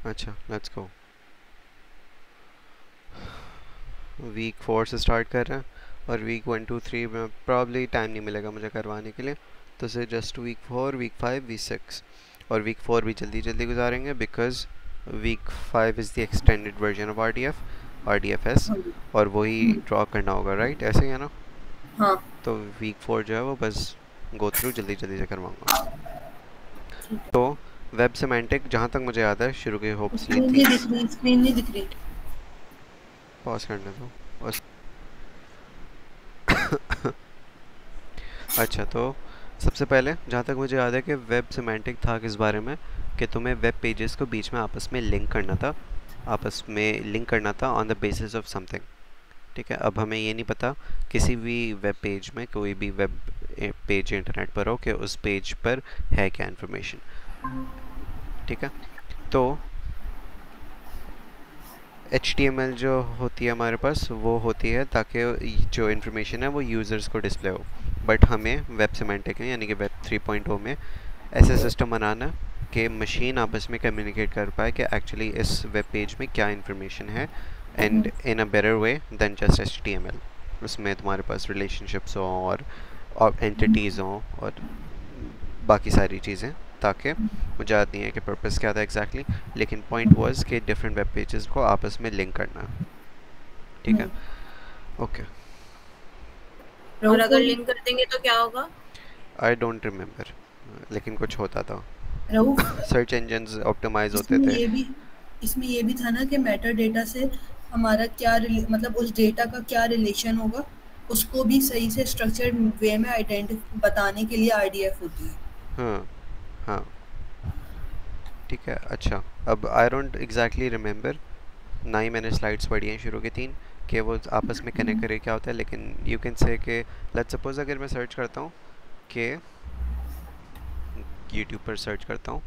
अच्छा let's go. Week 4 से start कर रहे हैं और वीक 1 2 3 में प्रॉब्ली टाइम नहीं मिलेगा मुझे करवाने के लिए, तो से जस्ट वीक 4 वीक 5 वीक 6, और वीक 4 भी जल्दी जल्दी गुजारेंगे because week 5 is the extended version of R D F S, हाँ जी। और वही ड्रॉ करना होगा, राइट? ऐसे ही है ना? हाँ तो वीक 4 जो है वो बस गो थ्रू जल्दी जल्दी से करवाऊंगा। ठीक है। तो वेब सेमेंटिक जहाँ तक मुझे याद है शुरू के होप्सली स्क्रीन नहीं तीस। दिख रही, स्क्रीन नहीं दिख रही। पॉज करने दो बस। अच्छा, तो सबसे पहले जहाँ तक मुझे याद है कि वेब सिमेंटिक था किस बारे में, कि तुम्हें वेब पेजेस को बीच में आपस में लिंक करना था, आपस में लिंक करना था on the basis of something. ठीक है, अब हमें ये नहीं पता किसी भी वेब पेज में, कोई भी वेब पेज इंटरनेट पर हो, कि उस पेज पर है क्या इन्फॉर्मेशन। ठीक है, तो HTML जो होती है हमारे पास वो होती है ताकि जो इन्फॉर्मेशन है वो यूज़र्स को डिस्प्ले हो, बट हमें वेब सिमेंटिक में यानी कि वेब 3.0 में ऐसा सिस्टम बनाना कि मशीन आपस में कम्युनिकेट कर पाए कि एक्चुअली इस वेब पेज में क्या इन्फॉर्मेशन है, and in a better way than just HTML। उसमें तुम्हारे पास रिलेशनशिप्स हों और एंटिटीज़ हों और बाकी सारी चीज़ें, ताकि मुझे याद नहीं है कि पर्पस क्या था एग्जैक्टली लेकिन पॉइंट वाज कि डिफरेंट वेब पेजेस को आपस में लिंक करना। ठीक है, ओके। और अगर लिंक कर देंगे तो क्या होगा? आई डोंट रिमेम्बर, लेकिन कुछ होता था। रऊफ, सर्च इंजन्स ऑप्टिमाइज होते इसमें थे। ये भी इसमें ये भी था ना कि मेटा डेटा से हमारा क्या मतलब उस डेटा का क्या रिलेशन होगा, उसको भी सही से स्ट्रक्चर्ड वे में आइडेंटिफाई बताने के लिए आरडीएफ होती है। हाँ हाँ, ठीक है। अच्छा, अब आई डोंट एग्जैक्टली रिमेंबर, ना ही मैंने स्लाइड्स पढ़ी हैं शुरू के 3 कि वो आपस में कनेक्ट करे क्या होता है, लेकिन यू कैन से कि लेट्स सपोज अगर मैं सर्च करता हूँ कि यूट्यूब पर सर्च करता हूँ,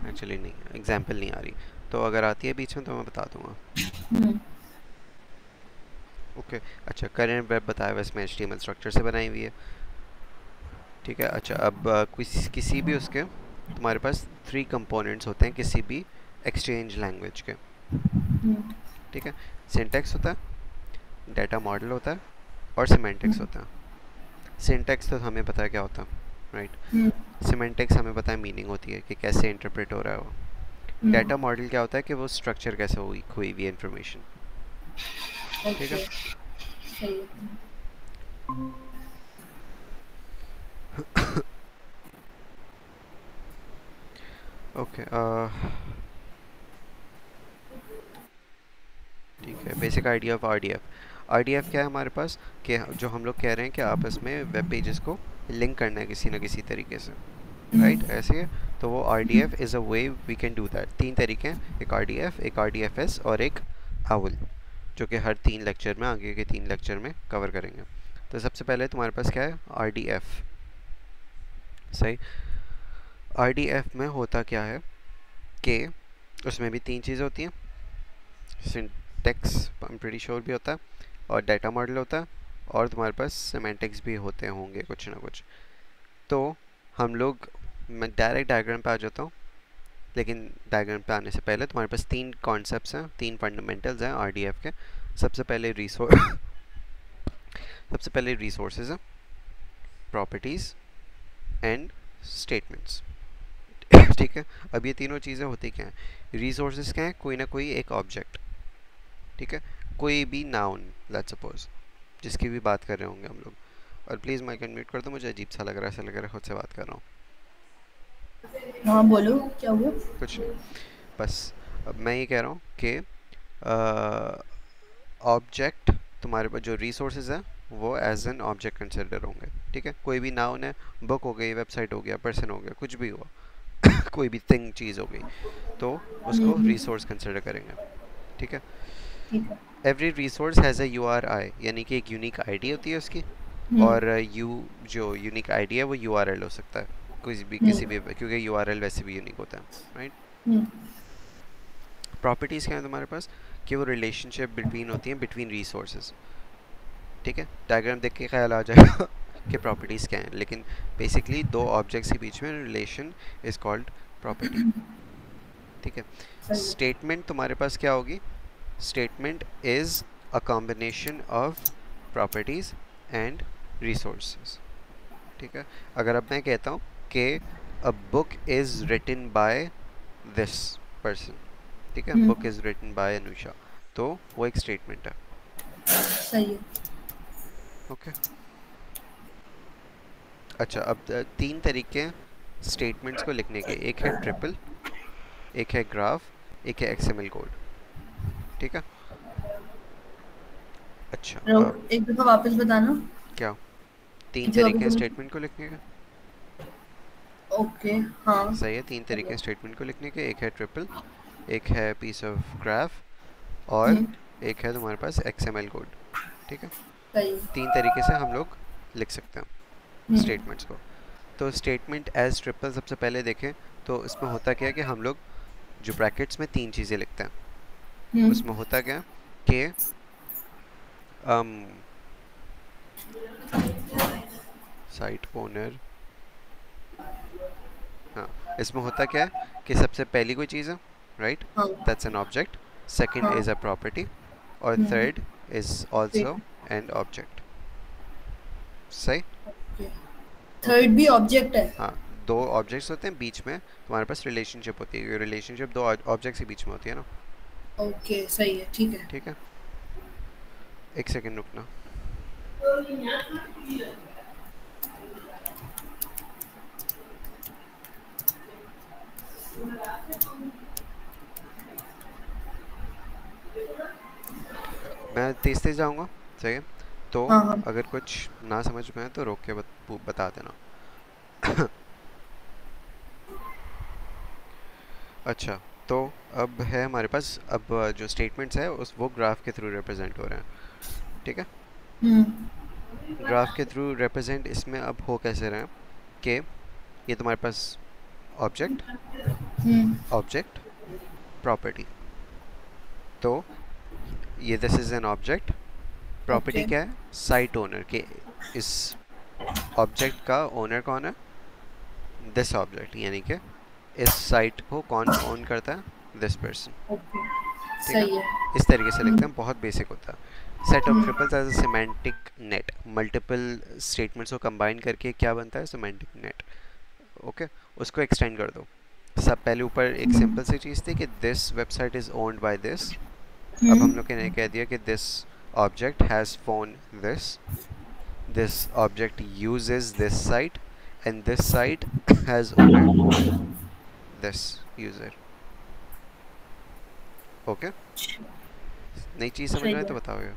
एक्चुअली नहीं एग्जाम्पल नहीं आ रही, तो अगर आती है बीच में तो मैं बता दूंगा। ओके, अच्छा करेंट वेब बताया हुआ इसमें HTML स्ट्रक्चर से बनाई हुई है। ठीक है, अच्छा अब किसी भी उसके तुम्हारे पास 3 कंपोनेंट्स होते हैं किसी भी एक्सचेंज लैंग्वेज के। ठीक है, सिंटैक्स होता है, डाटा मॉडल होता है और सिमेंटिक्स होता है। सिंटैक्स तो हमें पता है क्या होता है, राइट? सिमेंटिक्स हमें पता है मीनिंग होती है कि कैसे इंटरप्रेट हो रहा है वो। डाटा मॉडल क्या होता है कि वो स्ट्रक्चर कैसे हुई हुई हुई इन्फॉर्मेशन। ठीक है, ओके, सही है। ओके। ठीक है, basic idea of R D F क्या है हमारे पास, कि जो हम लोग कह रहे हैं कि आपस में वेब पेजेस को लिंक करना है किसी ना किसी तरीके से, राइट? ऐसे है, तो वो R D F is a way we can do that. 3 तरीके हैं, एक आर डी एफ, एक आर डी एफ एस और एक आउल, जो कि हर 3 लेक्चर में, आगे के 3 लेक्चर में कवर करेंगे। तो सबसे पहले तुम्हारे पास क्या है, आर डी एफ। सही, आर डी एफ में होता क्या है कि उसमें भी 3 चीज़ें होती हैं, syntax I am pretty sure भी होता है, और डाटा मॉडल होता है, और तुम्हारे पास सिमेंटिक्स भी होते होंगे कुछ ना कुछ। तो हम लोग, मैं डायरेक्ट डायग्राम पे आ जाता हूँ, लेकिन डायग्राम पे आने से पहले तुम्हारे पास 3 कॉन्सेप्ट्स हैं, 3 फंडामेंटल्स हैं आरडीएफ के। सबसे पहले रिसोर्स सबसे पहले रिसोर्सेज हैं, प्रॉपर्टीज़ एंड स्टेटमेंट्स। ठीक है, अब ये तीनों चीज़ें होती क्या हैं? रिसोर्सेज क्या हैं? कोई ना कोई एक ऑब्जेक्ट, ठीक है, कोई भी नाउन लेट्स सपोज, जिसकी भी बात कर रहे होंगे हम लोग। और प्लीज़ माइक अनम्यूट कर दो, मुझे अजीब सा लग रहा है, ऐसा लग रहा है खुद से बात कर रहा हूँ। हाँ बोलो, क्या हुआ? कुछ नहीं, बस अब मैं ये कह रहा हूँ कि ऑब्जेक्ट, तुम्हारे पास जो रिसोर्सेज हैं वो एज एन ऑब्जेक्ट कंसिडर होंगे। ठीक है, कोई भी नाउन है, बुक हो गई, वेबसाइट हो गया, पर्सन हो गया, कुछ भी हुआ कोई भी थिंग चीज़ हो गई, तो उसको रिसोर्स कंसिडर करेंगे। ठीक है, ठीक है। Every resource has a URI, यानी कि एक यूनिक आईडी होती है उसकी, और जो यूनिक आईडी है वो URL हो सकता है, कुछ भी, किसी भी, क्योंकि URL वैसे भी यूनिक होता है, राइट? प्रॉपर्टीज़ क्या है तुम्हारे पास, कि वो रिलेशनशिप बिटवीन होती हैं, बिटवीन रिसोर्सेज। ठीक है, डायग्राम देख के ख्याल आ जाएगा कि प्रॉपर्टीज़ क्या हैं, लेकिन बेसिकली दो ऑब्जेक्ट्स के बीच में रिलेशन इज़ कॉल्ड प्रॉपर्टी, ठीक है। सही है। स्टेटमेंट तुम्हारे पास क्या होगी? Statement is a combination of properties and resources, ठीक है। अगर अब मैं कहता हूँ कि a book is written by this person, ठीक है, book is written by Anusha, तो वो एक स्टेटमेंट है, सही है। ओके। अच्छा, अब तीन तरीके हैं स्टेटमेंट्स को लिखने के, एक है ट्रिपल, एक है ग्राफ, एक है एक्सएमएल कोड, ठीक है। अच्छा, अब एक दफा वापस बताना। क्या तीन जो अभी तरीके हैं तुम। स्टेटमेंट को लिखने के? ओके। हाँ। सही है, तीन तरीके हैं स्टेटमेंट को लिखने के, एक है ट्रिपल, एक है पीस ऑफ ग्राफ, और हम्म। एक है तुम्हारे पास एक्सएमएल कोड, ठीक है। सही है। तीन तरीके से हम लोग लिख सकते हैं हम्म। स्टेटमेंट्स को। तो स्टेटमेंट एज ट्रिपल सबसे पहले देखें तो इसमें होता क्या है कि हम लोग जो ब्रैकेट्स में तीन चीज़ें लिखते हैं, हम्म। उसमें होता क्या है कि साइट ओनर, हाँ, इसमें होता क्या है कि सबसे पहली कोई चीज़ है, राइट, हाँ। दैट्स एन ऑब्जेक्ट, सेकंड हाँ। इज़ अ प्रॉपर्टी, और हम्म। थर्ड इज़ ठीक आल्सो एन ऑब्जेक्ट। सही, है। ओके। थर्ड भी ऑब्जेक्ट है। हाँ, दो ऑब्जेक्ट्स होते हैं, बीच में तुम्हारे पास रिलेशनशिप होती है, रिलेशनशिप दो ऑब्जेक्ट्स के बीच में होती है ना, ओके सही है, ठीक है। ठीक है। एक सेकंड रुकना। मैं तेज तेज जाऊँगा, सही है। तो हाँ हाँ। अगर कुछ ना समझ में आए तो रोक के बता देना। अच्छा, तो अब है हमारे पास, अब जो स्टेटमेंट्स है उस वो ग्राफ के थ्रू रिप्रेजेंट हो रहे हैं, ठीक है। हम्म। ग्राफ के थ्रू रिप्रेजेंट इसमें अब हो कैसे रहे हैं कि ये तुम्हारे पास ऑब्जेक्ट, हम्म। ऑब्जेक्ट, प्रॉपर्टी, तो ये this is an object, property okay. क्या है? साइट ओनर के, इस ऑब्जेक्ट का ओनर कौन है? दिस ऑब्जेक्ट, यानी कि इस साइट को कौन ओन करता है? This person, okay. ठीक है। सही है। इस तरीके से लिखते हम्म। हैं, बहुत बेसिक होता है। Set of triples as a semantic net, multiple statements को कंबाइन करके क्या बनता है? Semantic net, okay. उसको एक्सटेंड कर दो। सब पहले ऊपर एक हम्म। सिंपल सी चीज़ थी कि this website is owned by this, अब हम हम्म। लोग ने कह दिया कि this object has phone this, this object uses this site, and this site has owner this user, okay. नई चीज़ समझ सही में आए तो है। बताओ यार।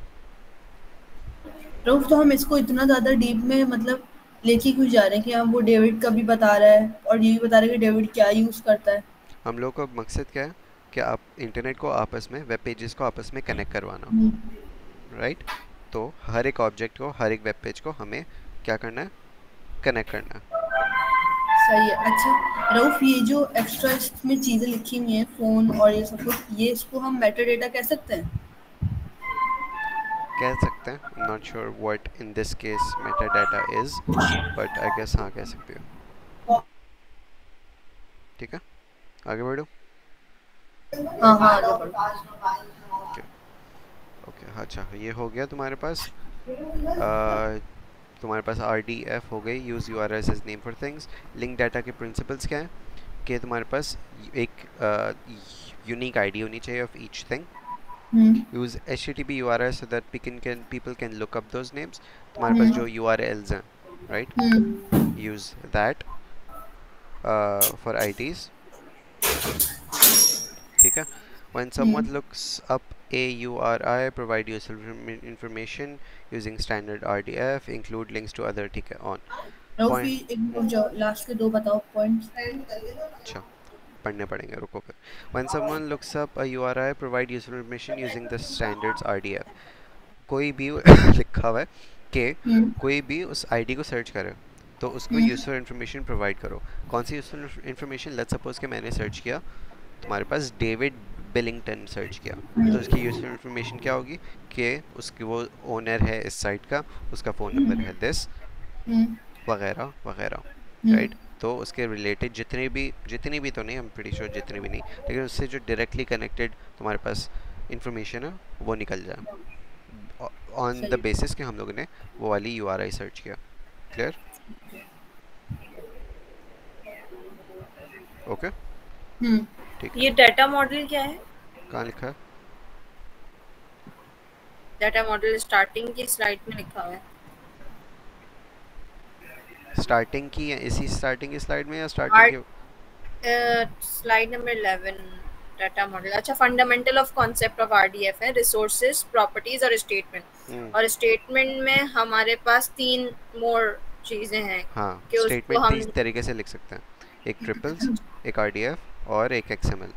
रऊफ, तो हम इसको इतना ज़्यादा डीप में मतलब लेके क्यों जा रहे हैं कि हम वो डेविड का भी बता रहा है और ये भी बता रहा है कि डेविड क्या यूज़ करता है। हम लोग का मकसद क्या है कि आप इंटरनेट को आपस में, वेब पेजेस को आपस में कनेक्ट करवाना, हम्म। राइट। तो हर एक ऑब्जेक्ट को, हर एक वेब पेज को हमें क्या करना है? कनेक्ट करना है। सही है। अच्छा रऊफ, ये जो एक्स्ट्रा इसमें चीज़ें लिखी हुई हैं फ़ोन और ये सब कुछ, ये इसको हम मेटा डेटा कह सकते हैं। कह सकते हैं, not sure what in this case meta data is, but I guess हाँ कह सकते हो, ठीक है। आगे बढ़ो। हाँ हाँ, आगे बढ़ो। ओके, ओके, अच्छा, ये हो गया तुम्हारे पास। अ, तुम्हारे पास आर डी एफ हो गई, use U R S as name for things. Link data के प्रिंसिपल्स क्या है कि तुम्हारे पास एक यूनिक आईडी होनी चाहिए of each thing. Hmm. Use H T T P U R S so that people can look up those names. तुम्हारे पास हम्म। जो यू आर एल्स हैं, right, hmm. Use that for IDs, ठीक है। When someone hmm. looks up a URI, provide useful information using standard RDF, include links to other, ठीक है, on Rauf, point। एक मिनट जाओ, लास्ट के दो बताओ पॉइंट्स। अच्छा, पढ़ने पड़ेंगे, रुको फिर। When someone looks up a URI, provide useful information using the standards RDF, कोई भी लिखा हुआ है कि हम्म। कोई भी उस आईडी को सर्च करे तो उसको हम्म। यूजफुल इन्फॉर्मेशन प्रोवाइड करो। कौन सी यूजफुल इन्फॉर्मेशन? लेट्स सपोज कि मैंने सर्च किया, तुम्हारे पास डेविड बिलिंगटन सर्च किया, तो उसकी यूजफुल इन्फॉर्मेशन क्या होगी कि उसकी वो ओनर है इस साइट का, उसका फ़ोन नंबर हम्म। है दिस, हम्म। वगैरह वगैरह, हम्म। राइट। तो उसके रिलेटेड जितनी भी तो नहीं, हम प्रीटी श्योर जितनी भी नहीं, लेकिन उससे जो डायरेक्टली कनेक्टेड तुम्हारे पास इंफॉर्मेशन है वो निकल जाए, ऑन द सही। बेसिस कि हम लोगों ने वो वाली यूआरआई सर्च किया। क्लियर? ओके, हम्म। ठीक है। ये डाटा मॉडल क्या है? कहाँ लिखा है? डाटा मॉडल स्टार्टिंग की स्लाइड में लिखा हुआ है। स्टार्टिंग की, इसी स्टार्टिंग की स्लाइड में या स्टार्टिंग की? Slide number 11, data model. अच्छा, fundamental of concept of RDF है, रिसोर्सेज, प्रॉपर्टीज और स्टेटमेंट। और स्टेटमेंट में हमारे पास 3 मोर चीजें हैं हाँ, कि उसको स्टेटमेंट हम 3 तरीके से लिख सकते हैं, एक ट्रिपल्स, एक आरडीएफ और एक एक्सएमएल।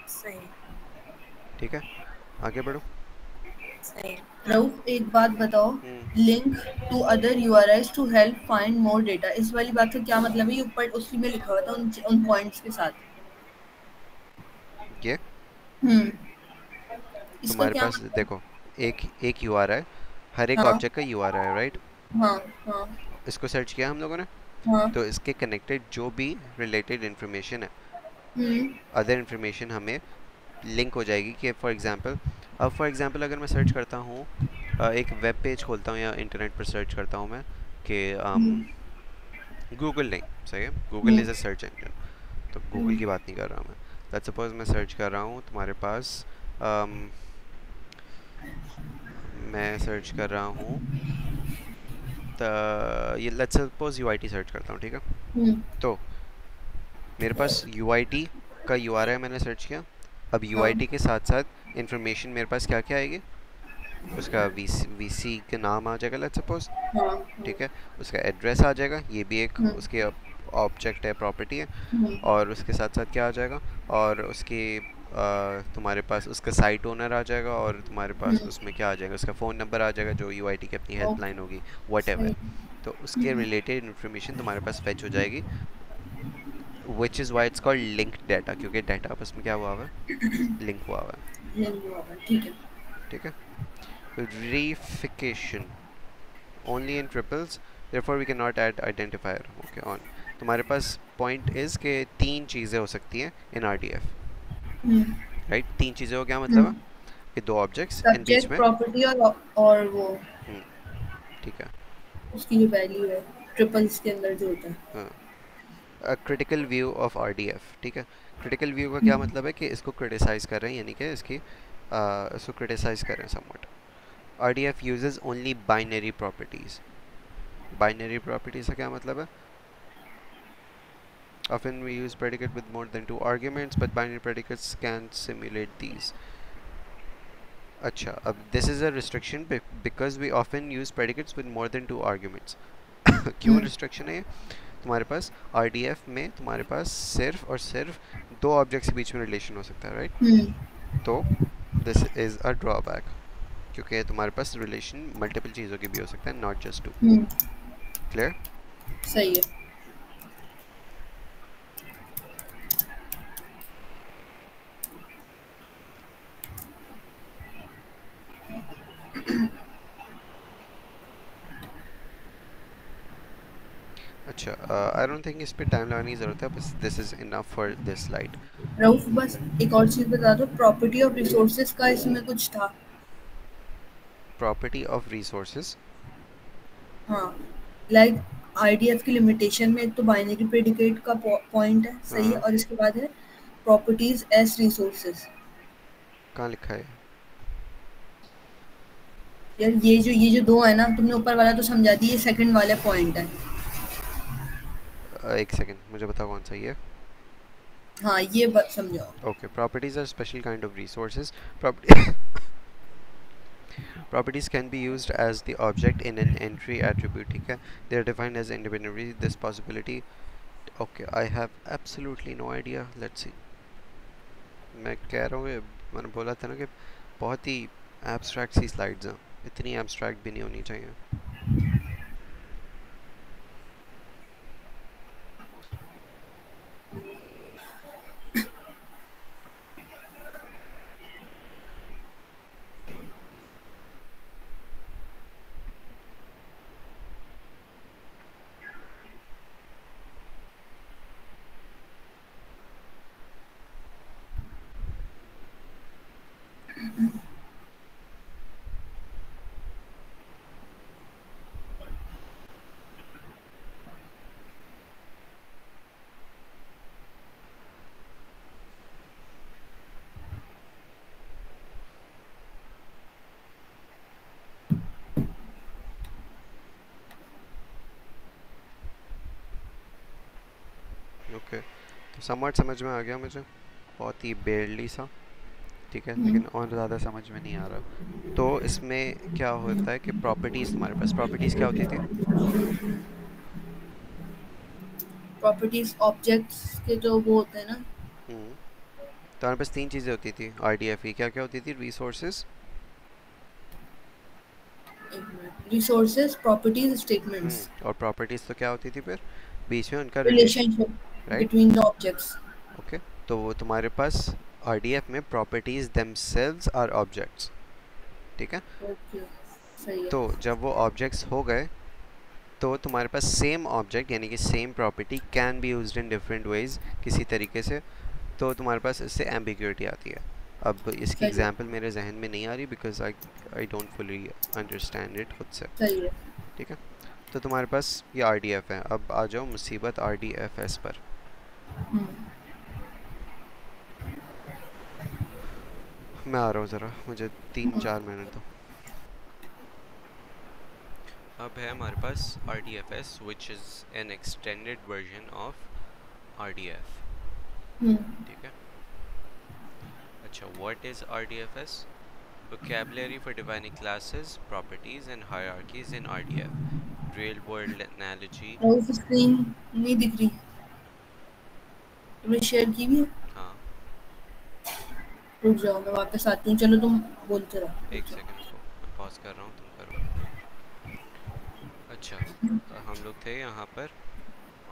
सही ठीक है, आगे बढ़ो। सही। रऊफ, एक बात बताओ, link to other URIs to help find more data, इस वाली बात का क्या मतलब है? ये ऊपर उसी में लिखा हुआ था उन पॉइंट्स के साथ। ये हम्म। इसका तुम्हारे क्या पास मतलब? देखो, एक एक यूआरआई, हर एक हाँ ऑब्जेक्ट का यूआरआई है, राइट? हाँ हाँ इसको सर्च किया हम लोगों ने, हाँ। तो इसके कनेक्टेड जो भी रिलेटेड इन्फॉर्मेशन है, हम्म अदर इन्फॉर्मेशन हमें लिंक हो जाएगी। कि फॉर एग्जांपल अगर मैं सर्च करता हूँ, एक वेब पेज खोलता हूँ या इंटरनेट पर सर्च करता हूँ मैं कि गूगल नहीं, सही है, Google hmm is a search engine, तो गूगल हम्म की बात नहीं कर रहा मैं। लेट्स सपोज मैं सर्च कर रहा हूँ तुम्हारे पास, मैं सर्च कर रहा हूँ, ये लेट्स सपोज यूआईटी सर्च करता हूँ, ठीक है? हम्म, तो मेरे पास यूआईटी का यूआरआई मैंने सर्च किया। अब हाँ यूआईटी के साथ साथ इंफॉर्मेशन मेरे पास क्या क्या आएगी, उसका वीसी का नाम आ जाएगा लेट्स सपोज, हाँ ठीक है, हाँ। उसका एड्रेस आ जाएगा, ये भी एक हम्म उसके ऑब्जेक्ट है, प्रॉपर्टी है। हम्म और उसके साथ साथ क्या आ जाएगा, और उसकी तुम्हारे पास उसका साइट ओनर आ जाएगा, और तुम्हारे पास हम्म, उसमें क्या आ जाएगा, उसका फ़ोन नंबर आ जाएगा जो यूआईटी की अपनी हेल्पलाइन ओके, होगी, वट। सही। तो उसके रिलेटेड इन्फॉर्मेशन तुम्हारे पास फेच हो जाएगी, which is why it's called linked data, क्योंकि डाटा आपस में क्या हुआ हुआ है, लिंक हुआ हुआ है। लिंक हुआ होगा, ठीक है। ठीक है, reification only in triples, therefore we cannot add identifier, okay on। तुम्हारे पास पॉइंट इज के 3 चीज़ें हो सकती हैं इन आरडीएफ, हम्म राइट? 3 चीज़ें हो, क्या मतलब है? हम्म। कि 2 ऑब्जेक्ट्स एंड बीच सब्जेक्ट, में, प्रॉपर्टी और वो हम्म, ठीक है, उसकी जो वैल्यू है ट्रिपल्स के अंदर जो होता है। हाँ, क्रिटिकल व्यू ऑफ आरडीएफ, ठीक है। क्रिटिकल व्यू का क्या हम्म मतलब है कि इसको क्रिटिसाइज कर रहे हैं, यानी कि इसको क्रिटिसाइज कर रहे हैं somewhat. RDF uses only binary properties. Binary properties का क्या मतलब है? Often we use predicate with more than 2 arguments, but binary predicates can simulate these. अच्छा, अब this is a restriction because we often use predicates with more than 2 arguments. क्यों हम्म restriction है ये? तुम्हारे पास RDF में तुम्हारे पास सिर्फ और सिर्फ 2 ऑब्जेक्ट्स के बीच में रिलेशन हो सकता है, राइट? हम्म तो दिस इज अ ड्रॉबैक, क्योंकि तुम्हारे पास रिलेशन मल्टीपल चीज़ों की भी हो सकता है, नॉट जस्ट 2। Hmm, clear? सही है। अच्छा, आई डोंट थिंक इस पे टाइम लगाने की ज़रूरत है, बस this is enough for this slide. Rauf, बस एक और चीज बता दो, प्रॉपर्टी ऑफ रिसोर्सेज का इसमें कुछ था। प्रॉपर्टी ऑफ रिसोर्सेज, हाँ, लाइक आईडीएफ की लिमिटेशन में एक तो बाइनरी प्रेडिकेट का पॉइंट है, सही है, हाँ, और इसके बाद है प्रॉपर्टीज एज रिसोर्सेज। कहाँ लिखा है? यार ये जो दो है ना, तुमने ऊपर वाला तो समझा दिया, ये सेकंड वाला पॉइंट है। एक सेकंड, मुझे बताओ कौन सा ये। हाँ, ये बात समझाओ। Okay, properties are special kind of resources. Property properties can be used as the object in an entry attribute, ठीक है? They are defined as independently this possibility। okay, I have absolutely no idea, let's see। मैं कह रहा हूँ मैंने बोला था ना कि बहुत ही एब्स्ट्रैक्ट सी स्लाइड्स हैं, इतनी एब्स्ट्रैक्ट भी नहीं होनी चाहिए। ओके, तो समवट समझ में आ गया मुझे, बहुत ही बेरली सा, ठीक है, लेकिन और ज़्यादा समझ में नहीं आ रहा। तो इसमें क्या होता है कि प्रॉपर्टीज़, तुम्हारे पास प्रॉपर्टीज़ क्या होती थी? प्रॉपर्टीज ऑब्जेक्ट्स के जो वो होते हैं ना, तुम्हारे पास तीन चीज़ें होती थी RDF की, क्या क्या होती थी? रिसोर्सेज, रिसोर्सेज, प्रॉपर्टीज, स्टेटमेंट्स, और प्रॉपर्टीज़ तो क्या होती थी फिर? बीच में उनका relation, relationship right? Between the objects. Okay, तो वो तुम्हारे पास RDF में प्रॉपर्टीज़ देमसेल्व्स आर ऑब्जेक्ट्स, ठीक है। ओके, सही है। तो जब वो ऑब्जेक्ट्स हो गए तो तुम्हारे पास सेम ऑब्जेक्ट यानी कि same property can be used in different ways, किसी तरीके से, तो तुम्हारे पास इससे एम्बिग्यूटी आती है। अब इसकी सही है, एग्जांपल मेरे जहन में नहीं आ रही because I don't fully understand it खुद से, सही है। ठीक है। तो तुम्हारे पास ये RDF है। अब आ जाओ मुसीबत RDFS पर। मैं आ रहा हूँ ज़रा, मुझे 3-4 मिनट दो। अब है हमारे पास RDFS which is an extended version of RDF, ठीक है। अच्छा, what is RDFS? Vocabulary for defining classes, properties and hierarchies in RDF. Real world analogy. और उस स्क्रीन नहीं दिख रही, तुमने शेयर की भी है? हाँ, रुक जाओ, मैं वापस आती हूँ, चलो तुम बोलते रहो। एक सेकंड रुको, मैं पॉज कर रहा हूँ, तुम करो। अच्छा, हम लोग थे यहाँ पर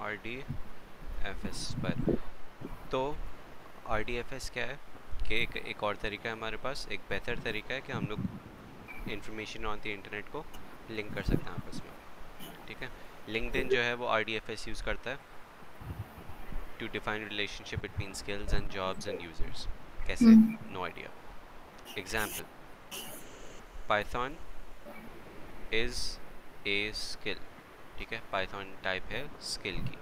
RDFS पर। तो RDFS क्या है कि एक और तरीका है हमारे पास, एक बेहतर तरीका है कि हम लोग इंफॉर्मेशन ऑन द इंटरनेट को लिंक कर सकते हैं आपस में, ठीक है। लिंक्डइन जो है वो RDFS यूज़ करता है to define relationship between skills and jobs and users. कैसे? No idea. Example, Python is a skill, ठीक है, पाइथन टाइप है स्किल की।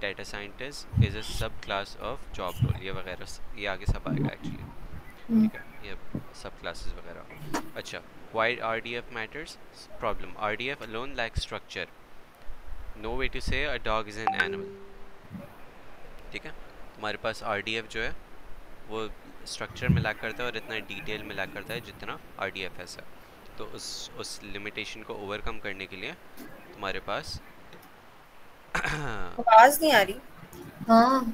Data scientist is a sub class of job role, ये वगैरह, ये आगे सब आएगा एक्चुअली, ठीक है, ये सब क्लासेस वगैरह। अच्छा, why RDF matters? Problem, RDF alone lacks structure, no way to say a dog is an animal, ठीक है। तुम्हारे पास RDF जो है वो स्ट्रक्चर में लैक करता है और इतना डिटेल में लैक करता है जितना RDFS है। तो उस लिमिटेशन को ओवरकम करने के लिए तुम्हारे पास आवाज नहीं आ रही। हाँ,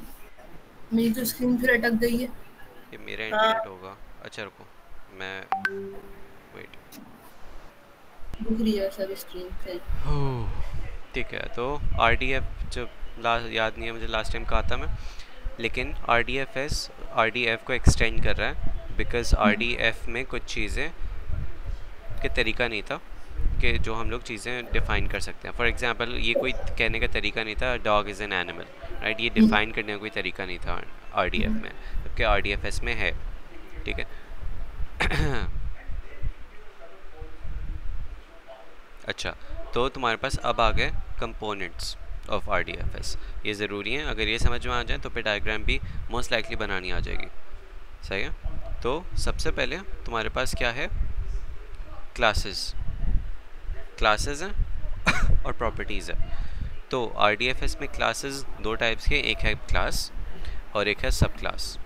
मेरी तो स्क्रीन फिर अटक गई है। ये मेरा इंटरनेट होगा। अच्छा रुको, मैं वेट, दिख रही है सब स्क्रीन सही। ठीक है। तो RDF जब याद नहीं है मुझे लास्ट टाइम कहा था मैं, लेकिन RDF को एक्सटेंड कर रहा है बिकॉज RDF में कुछ चीज़ें के तरीका नहीं था कि जो हम लोग चीज़ें डिफ़ाइन कर सकते हैं। फॉर एग्जांपल, ये कोई कहने का तरीका नहीं था dog is an animal, right, ये डिफ़ाइन करने का कोई तरीका नहीं था RDF में, जबकि RDFS में है, ठीक है। अच्छा, तो तुम्हारे पास अब आ गए कंपोनेंट्स ऑफ RDFS। ये ज़रूरी है, अगर ये समझ में आ जाए तो फिर डायग्राम भी मोस्ट लाइकली बनानी आ जाएगी, सही है। तो सबसे पहले तुम्हारे पास क्या है? क्लासेस हैं और प्रॉपर्टीज़ है। तो RDFS में क्लासेस दो टाइप्स के, एक है क्लास और एक है सब क्लास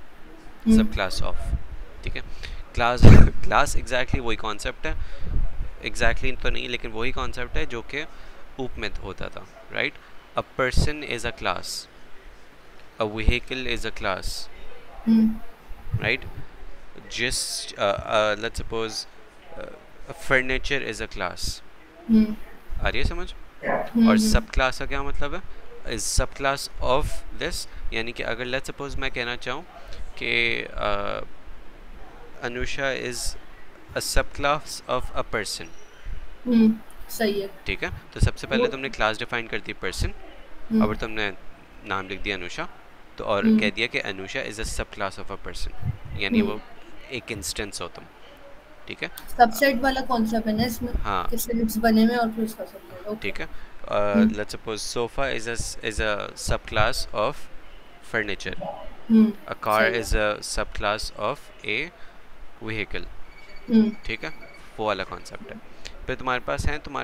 ऑफ, ठीक है। क्लास एग्जैक्टली वही कॉन्सेप्ट है, एग्जैक्टली तो नहीं लेकिन वही कॉन्सेप्ट है जो कि ऊप में होता था, right. A person is a class, a vehicle is a class, right. just let's suppose furniture is a class, आ रही है समझ? और सब क्लास का क्या मतलब है? इज सब क्लास ऑफ दिस, यानी कि अगर लेट्स सपोज मैं कहना चाहूँ कि Anusha is a sub class of a person, सही है, ठीक है। तो सबसे पहले तुमने क्लास डिफाइन कर दी पर्सन, और तुमने नाम लिख दिया अनुषा, तो और कह दिया कि Anusha is a sub class of a person, यानी वो एक इंस्टेंस हो तुम, ठीक है। सबसेट वाला कॉन्सेप्ट है ना इसमें, हाँ, कि सेट्स बने हुए और फिर उसका सबसेट, ओके, ठीक है। Let's suppose sofa is a sub class of furniture, a car is a sub class of A vehicle, ठीक है, वो वाला कॉन्सेप्ट है। फिर तुम्हारे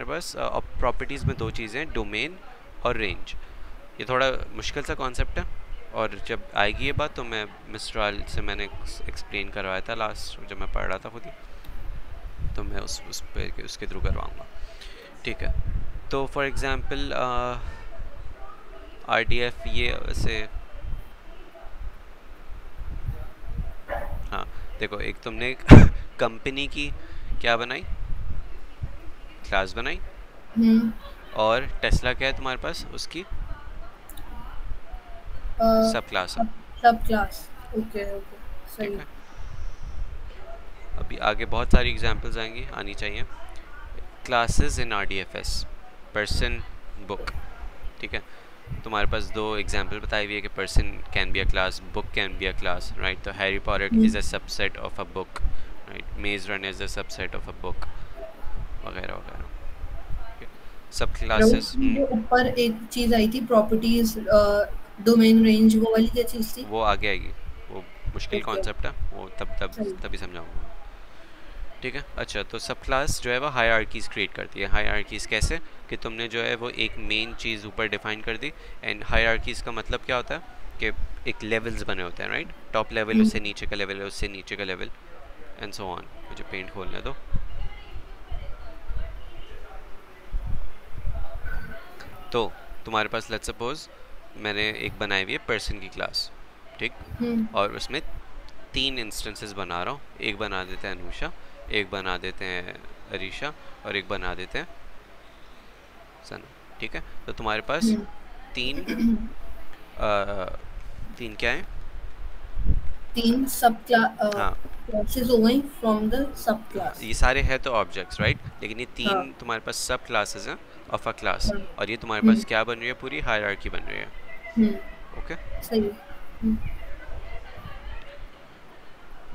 पास प्रॉपर्टीज़ में दो चीज़ें, डोमेन और रेंज। ये थोड़ा मुश्किल सा कॉन्सेप्ट है, और जब आएगी ये बात तो मैं मिस्टर आल से मैंने एक्सप्लेन करवाया था लास्ट जब मैं पढ़ रहा था खुद ही, तो मैं उस पे उसके थ्रू करवाऊँगा, ठीक है। तो फॉर एग्ज़ाम्पल RDF ये वैसे, हाँ देखो, एक तुमने कंपनी की क्या बनाई, क्लास बनाई, और टेस्ला क्या है तुम्हारे पास, उसकी सब क्लास है, सब क्लास, ओके ओके सही। ठीक है। अभी आगे बहुत सारी एग्जांपल्स आएंगी, आनी चाहिए। Classes in RDFS, person, book, ठीक है। तुम्हारे पास दो एग्जांपल बताई हुई है कि person can be a class, book can be a class, right. तो Harry Potter is a subset of a book, right. Maze runner is a subset of a book, वगैरह वगैरह, सब क्लासेस। ऊपर एक चीज आई थी प्रॉपर्टीज, डोमेन रेंज, वो वाली क्या चीज थी? वो आगे आएगी, वो मुश्किल कॉन्सेप्ट है, वो तभी समझाऊंगा, ठीक है। अच्छा, तो सब क्लास जो है वो हायरार्कीज़ क्रिएट करती है। हायरार्कीज़ कैसे, कि तुमने जो है वो एक मेन चीज़ ऊपर डिफाइन कर दी, एंड हायरार्कीज़ का मतलब क्या होता है कि एक लेवल्स बने होते हैं, राइट। टॉप लेवल, उससे नीचे का लेवल है, उससे नीचे का लेवल, एंड सो ऑन। मुझे पेंट खोलने दो। तो तुम्हारे पास लेट्स सपोज मैंने एक बनाई हुई है पर्सन की क्लास, ठीक, और उसमें 3 इंस्टेंसेस बना रहा हूँ। एक बना देते हैं अनुषा, एक बना देते हैं अरीशा, और एक बना देते हैं सना, ठीक है। तो तुम्हारे पास तीन क्या है, 3 सब हाँ, क्लासेस हो गई फ्रॉम द सब क्लास। ये सारे हैं तो ऑब्जेक्ट्स, राइट, लेकिन ये 3 तुम्हारे पास सब क्लासेस हैं ऑफ अ क्लास, और ये तुम्हारे पास क्या बन रही है, पूरी हायरार्की बन रही है, ओके सही।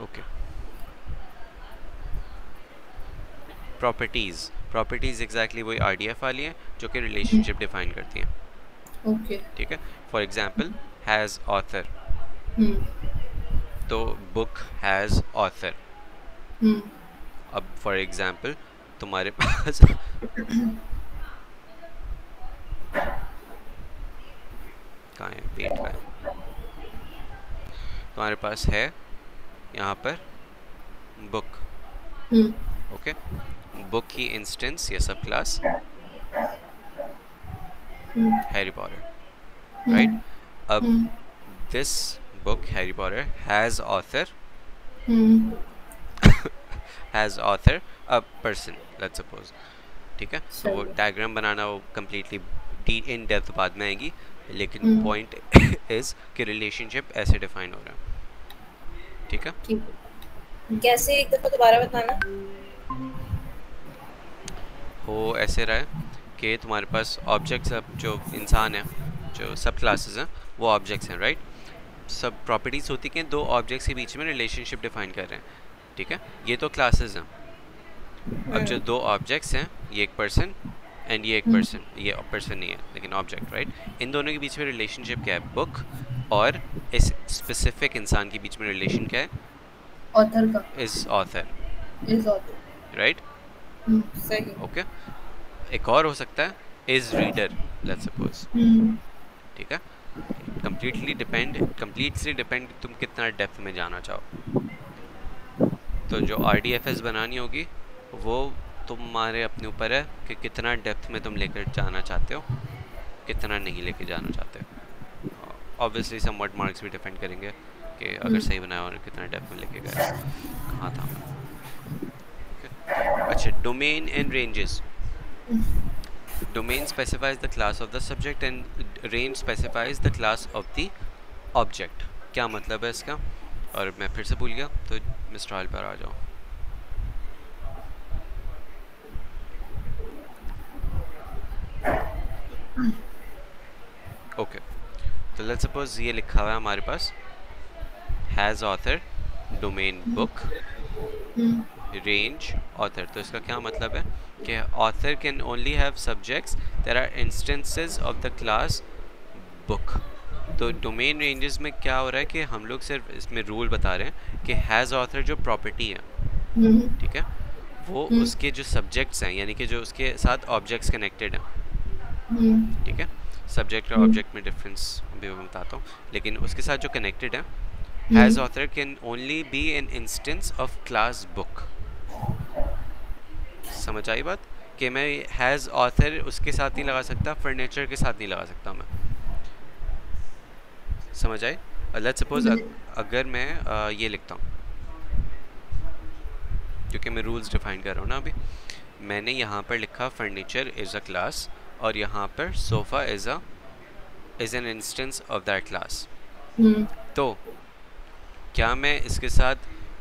ओके। प्रॉपर्टीज़ एग्जैक्टली वही RDF वाली है जो कि रिलेशनशिप डिफाइन करती हैं, ओके, ठीक है। फॉर एग्जांपल हैज़ ऑथर, तो बुक हैज़ ऑथर। अब फॉर एग्जांपल तुम्हारे पास कहाँ है पेट का है, तुम्हारे पास है यहाँ पर बुक, ओके। बुक की इंस्टेंस या सब क्लास हैरी पॉटर, राइट। अब this book Harry Potter has author a person, let's suppose, ठीक है। तो वो डायग्राम बनाना वो कम्प्लीटली इन डेप्थ बाद में आएगी, लेकिन पॉइंट इज कि रिलेशनशिप ऐसे डिफाइन हो रहा है, ठीक है। कैसे, एक दफा दोबारा बताना। हो ऐसे रहा है कि तुम्हारे पास ऑब्जेक्ट्स, अब जो इंसान है, जो सब क्लासेस हैं वो ऑब्जेक्ट्स हैं, राइट। सब प्रॉपर्टीज होती हैं, 2 ऑब्जेक्ट्स के बीच में रिलेशनशिप डिफाइन कर रहे हैं, ठीक है। ये तो क्लासेस हैं। अब जो 2 ऑब्जेक्ट्स हैं, ये एक पर्सन एंड ये एक पर्सन, ये पर्सन नहीं है लेकिन ऑब्जेक्ट, राइट। इन दोनों के बीच में रिलेशनशिप क्या है, बुक, और इस स्पेसिफिक इंसान के बीच में रिलेशन क्या है, ऑथर का, इज ऑथर, राइट, सही, ओके। एक और हो सकता है इज रीडर, लेट्स सपोज, ठीक है। कंप्लीटली डिपेंड तुम कितना डेप्थ में जाना चाहो। तो जो RDFS बनानी होगी वो तुम्हारे अपने ऊपर है कि कितना डेप्थ में तुम लेकर जाना चाहते हो, कितना नहीं लेके जाना चाहते हो। ऑब्वियसली समवट मार्क्स भी डिपेंड करेंगे कि अगर सही बनाया और कितना डेप्थ में लेके गए। कहाँ था okay. अच्छा, domain and ranges. Domain specifies the class of the subject and range specifies the class of the object. क्या मतलब है इसका, और मैं फिर से भूल गया, तो मिस्टर हॉल पर आ जाओ। ओके, तो लेट्स सपोज ये लिखा हुआ है हमारे पास has author, domain book, range author. तो इसका क्या मतलब है कि author can only have subjects there are instances of the class book. तो डोमेन रेंजेस में क्या हो रहा है कि हम लोग सिर्फ इसमें रूल बता रहे हैं कि हैज़ ऑथर जो प्रॉपर्टी है, ठीक है, वो उसके जो सब्जेक्ट्स हैं, यानी कि जो उसके साथ ऑब्जेक्ट्स कनेक्टेड हैं, ठीक है। सब्जेक्ट और ऑब्जेक्ट में डिफरेंस अभी मैं बताता हूँ, लेकिन उसके साथ जो कनेक्टेड है, has author can only be an instance of class book. समझ आई बात? कि मैं हैज़ ऑथर उसके साथ नहीं लगा सकता, फर्नीचर के साथ नहीं लगा सकता मैं। समझ आई? लेट्स सपोज अगर मैं ये लिखता हूँ, क्योंकि मैं रूल्स डिफाइन कर रहा हूँ ना अभी, मैंने यहाँ पर लिखा फर्नीचर इज़ अ क्लास और यहाँ पर sofa is an instance of that class. तो क्या मैं इसके साथ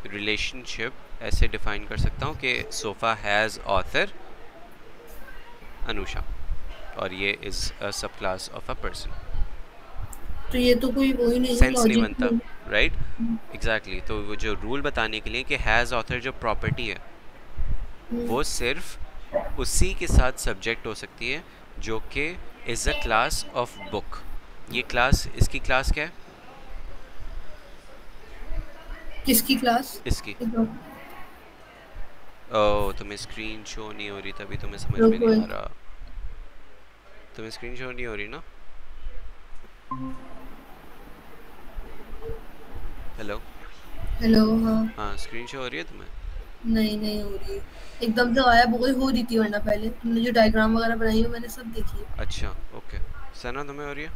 रिलेशनशिप ऐसे डिफाइन कर सकता हूँ कि सोफ़ा हैज़ ऑथर अनुषा और ये is a sub class of a person? तो ये तो कोई वही नहीं है, सेंस नहीं लॉजिक बनता, राइट? एग्जैक्टली। तो वो जो रूल बताने के लिए कि हैज़ ऑथर जो प्रॉपर्टी है वो सिर्फ उसी के साथ सब्जेक्ट हो सकती है जो कि is a class of book. ये क्लास, इसकी क्लास क्या है? किसकी क्लास? इसकी। ओह, तुम्हें स्क्रीन शो नहीं हो रही, तभी तुम्हें समझ में नहीं आ रहा। तुम्हें स्क्रीन शो नहीं हो रही ना? Hello hello. हाँ, स्क्रीन शो हो रही है तुम्हें? नहीं हो रही, एकदम से गायब हो गई। हो रही थी वरना पहले तुमने जो डायग्राम वगैरह बनाई है मैंने सब देखी है। अच्छा, ओके। सना तुम्हें हो रही है?